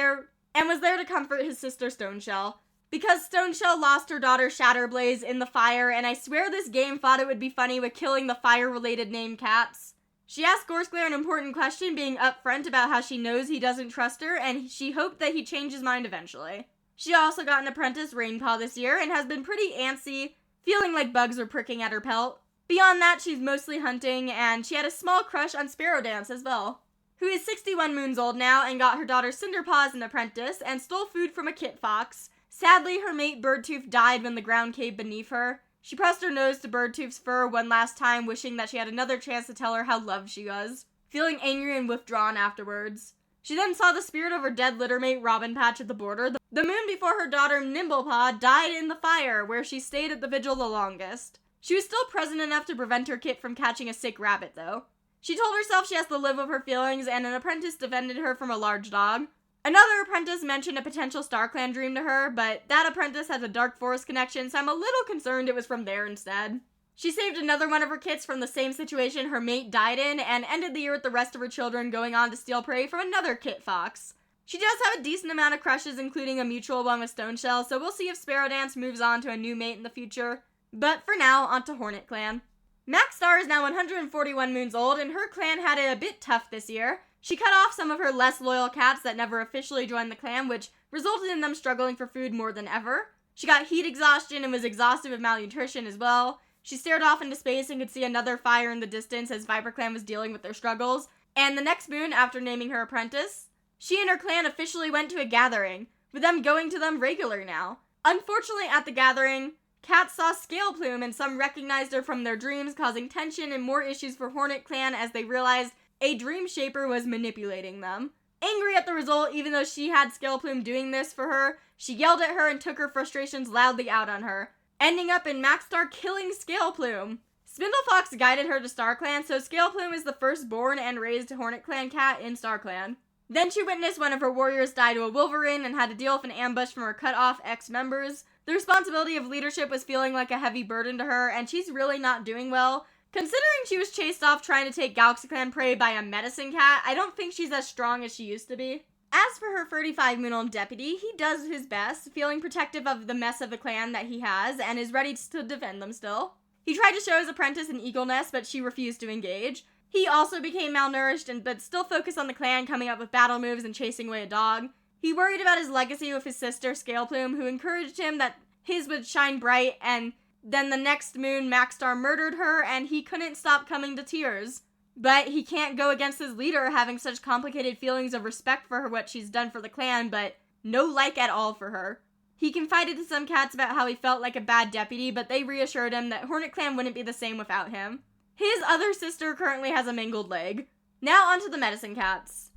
was there to comfort his sister Stoneshell. Because Stoneshell lost her daughter Shatterblaze in the fire, and I swear this game thought it would be funny with killing the fire-related named cats. She asked Gorsclair an important question, being upfront about how she knows he doesn't trust her, and she hoped that he'd change his mind eventually. She also got an apprentice, Rainpaw, this year, and has been pretty antsy, feeling like bugs were pricking at her pelt. Beyond that, she's mostly hunting, and she had a small crush on Sparrow Dance as well, who is 61 moons old now and got her daughter Cinderpaw as an apprentice and stole food from a kit fox. Sadly, her mate Birdtooth died when the ground caved beneath her. She pressed her nose to Birdtooth's fur one last time, wishing that she had another chance to tell her how loved she was, feeling angry and withdrawn afterwards. She then saw the spirit of her dead littermate Robin Patch at the border. The moon before her daughter Nimblepaw died in the fire, where she stayed at the vigil the longest. She was still present enough to prevent her kit from catching a sick rabbit, though. She told herself she has to live with her feelings, and an apprentice defended her from a large dog. Another apprentice mentioned a potential StarClan dream to her, but that apprentice has a Dark Forest connection, so I'm a little concerned it was from there instead. She saved another one of her kits from the same situation her mate died in, and ended the year with the rest of her children going on to steal prey from another kit fox. She does have a decent amount of crushes, including a mutual one with Stoneshell, so we'll see if Sparrow Dance moves on to a new mate in the future. But for now, on to Hornet Clan. Maxstar is now 141 moons old, and her clan had it a bit tough this year. She cut off some of her less loyal cats that never officially joined the clan, which resulted in them struggling for food more than ever. She got heat exhaustion and was exhausted with malnutrition as well. She stared off into space and could see another fire in the distance as Viper Clan was dealing with their struggles. And the next moon, after naming her apprentice, she and her clan officially went to a gathering, with them going to them regular now. Unfortunately, at the gathering, cats saw Scaleplume and some recognized her from their dreams, causing tension and more issues for Hornet Clan as they realized a Dream Shaper was manipulating them. Angry at the result, even though she had Scaleplume doing this for her, she yelled at her and took her frustrations loudly out on her, ending up in Maxstar killing Scaleplume. Spindlefox guided her to StarClan, so Scaleplume is the firstborn and raised Hornet Clan cat in StarClan. Then she witnessed one of her warriors die to a wolverine and had to deal with an ambush from her cut-off ex-members. The responsibility of leadership was feeling like a heavy burden to her, and she's really not doing well. Considering she was chased off trying to take GalaxyClan prey by a medicine cat, I don't think she's as strong as she used to be. As for her 35-moon-old deputy, he does his best, feeling protective of the mess of the clan that he has, and is ready to defend them still. He tried to show his apprentice an eagle nest, but she refused to engage. He also became malnourished, but still focused on the clan, coming up with battle moves and chasing away a dog. He worried about his legacy with his sister, Scaleplume, who encouraged him that his would shine bright, and then the next moon, Maxstar murdered her, and he couldn't stop coming to tears. But he can't go against his leader, having such complicated feelings of respect for her, what she's done for the clan, but no like at all for her. He confided to some cats about how he felt like a bad deputy, but they reassured him that Hornet Clan wouldn't be the same without him. His other sister currently has a mangled leg. Now onto the medicine cats.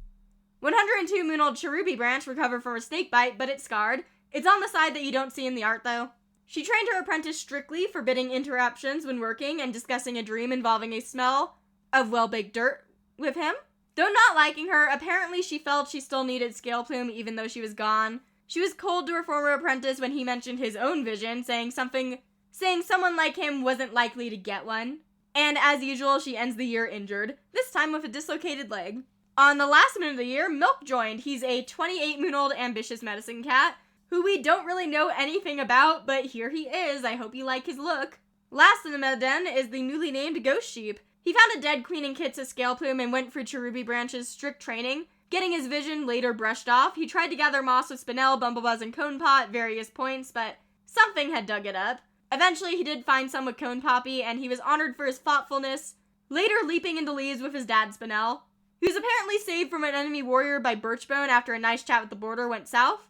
102 moon-old Cherubi Branch recovered from a snake bite, but it's scarred. It's on the side that you don't see in the art, though. She trained her apprentice strictly, forbidding interruptions when working and discussing a dream involving a smell of well-baked dirt with him. Though not liking her, apparently she felt she still needed Scaleplume even though she was gone. She was cold to her former apprentice when he mentioned his own vision, saying someone like him wasn't likely to get one. And as usual, she ends the year injured, this time with a dislocated leg. On the last moon of the year, Milk joined. He's a 28-moon-old ambitious medicine cat, who we don't really know anything about, but here he is. I hope you like his look. Last in the Med-Den is the newly named Ghost Sheep. He found a dead queen and kits of Scaleplume and went through Cherubi Branch's strict training, getting his vision later brushed off. He tried to gather moss with Spinel, Bumblebuzz, and Conepot at various points, but something had dug it up. Eventually, he did find some with Conepoppy, and he was honored for his thoughtfulness, later leaping into leaves with his dad Spinel, who's apparently saved from an enemy warrior by Birchbone after a nice chat with the border went south.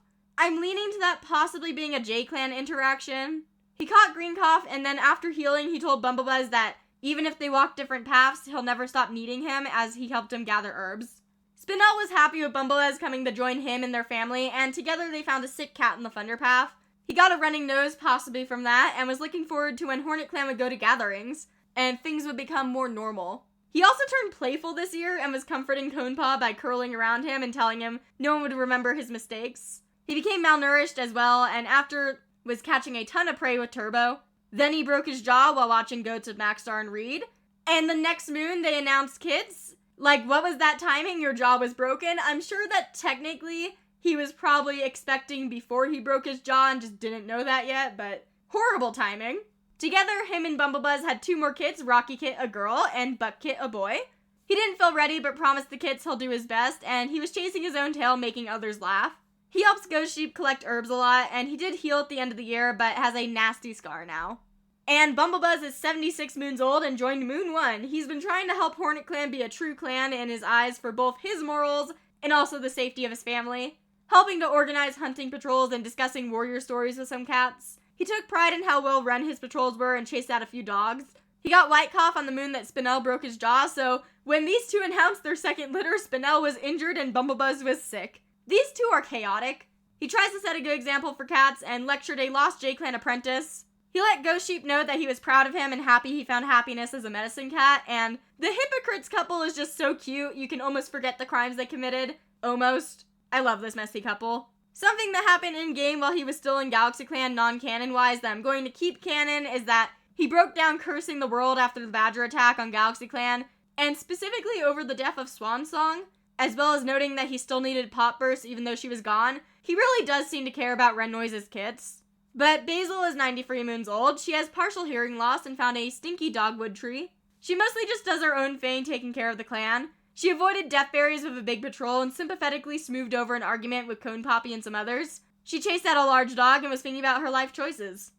I'm leaning to that possibly being a J-Clan interaction. He caught Greencough, and then after healing, he told Bumblebuzz that even if they walk different paths, he'll never stop needing him as he helped him gather herbs. Spinel was happy with Bumblebuzz coming to join him and their family, and together they found a sick cat in the Thunder Path. He got a running nose possibly from that and was looking forward to when Hornet Clan would go to gatherings and things would become more normal. He also turned playful this year and was comforting Conepaw by curling around him and telling him no one would remember his mistakes. He became malnourished as well, and after was catching a ton of prey with Turbo. Then he broke his jaw while watching Goats with Maxstar and Reed. And the next moon, they announced kids. Like, what was that timing? Your jaw was broken? I'm sure that technically he was probably expecting before he broke his jaw and just didn't know that yet, but horrible timing. Together, him and Bumblebuzz had 2 more kids, Rocky Kit a girl and Buck Kit a boy. He didn't feel ready but promised the kids he'll do his best, and he was chasing his own tail, making others laugh. He helps Ghost Sheep collect herbs a lot, and he did heal at the end of the year, but has a nasty scar now. And Bumblebuzz is 76 moons old and joined Moon 1. He's been trying to help Hornet Clan be a true clan in his eyes for both his morals and also the safety of his family, helping to organize hunting patrols and discussing warrior stories with some cats. He took pride in how well run his patrols were and chased out a few dogs. He got White Cough on the moon that Spinel broke his jaw, so when these two announced their second litter, Spinel was injured and Bumblebuzz was sick. These two are chaotic. He tries to set a good example for cats and lectured a lost J-Clan apprentice. He let Ghost Sheep know that he was proud of him and happy he found happiness as a medicine cat, and the Hypocrites couple is just so cute, you can almost forget the crimes they committed. Almost. I love this messy couple. Something that happened in-game while he was still in GalaxyClan non-canon-wise that I'm going to keep canon is that he broke down cursing the world after the Badger attack on GalaxyClan, and specifically over the death of Swan Song, as well as noting that he still needed Pop Burst even though she was gone. He really does seem to care about Ren Noise's kids. But Basil is 93 moons old. She has partial hearing loss and found a stinky dogwood tree. She mostly just does her own thing, taking care of the clan. She avoided death berries with a big patrol and sympathetically smoothed over an argument with Cone Poppy and some others. She chased out a large dog and was thinking about her life choices.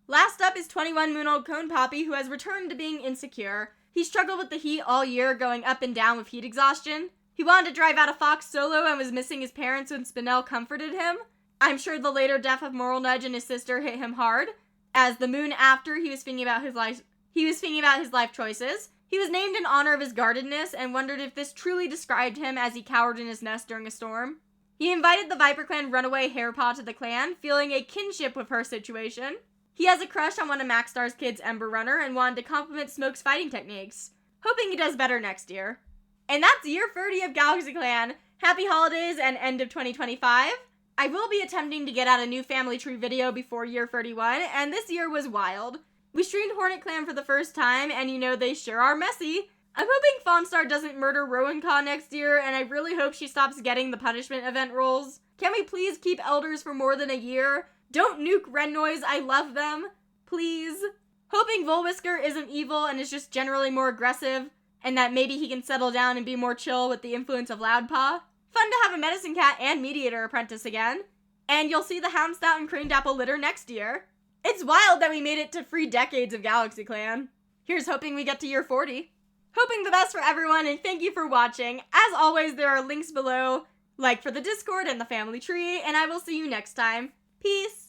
Last up is 21 moon old Cone Poppy, who has returned to being insecure. He struggled with the heat all year, going up and down with heat exhaustion. He wanted to drive out a fox solo and was missing his parents when Spinel comforted him. I'm sure the later death of Moral Nudge and his sister hit him hard. As the moon after, he was thinking about his life choices. He was named in honor of his guardedness and wondered if this truly described him as he cowered in his nest during a storm. He invited the Viper Clan runaway Hairpaw to the clan, feeling a kinship with her situation. He has a crush on one of Maxstar's kids, Ember Runner, and wanted to compliment Smoke's fighting techniques, hoping he does better next year. And that's year 30 of GalaxyClan. Happy holidays and end of 2025. I will be attempting to get out a new family tree video before year 31, and this year was wild. We streamed Hornet Clan for the first time, and you know they sure are messy. I'm hoping Fawnstar doesn't murder Rowan-Ka next year, and I really hope she stops getting the punishment event roles. Can we please keep elders for more than a year? Don't nuke Ren Noise, I love them. Please. Hoping Volwhisker isn't evil and is just generally more aggressive, and that maybe he can settle down and be more chill with the influence of Loudpaw. Fun to have a Medicine Cat and Mediator apprentice again. And you'll see the Houndstout and Cranedapple litter next year. It's wild that we made it to 3 decades of GalaxyClan. Here's hoping we get to year 40. Hoping the best for everyone, and thank you for watching. As always, there are links below, like for the Discord and the family tree, and I will see you next time. Peace!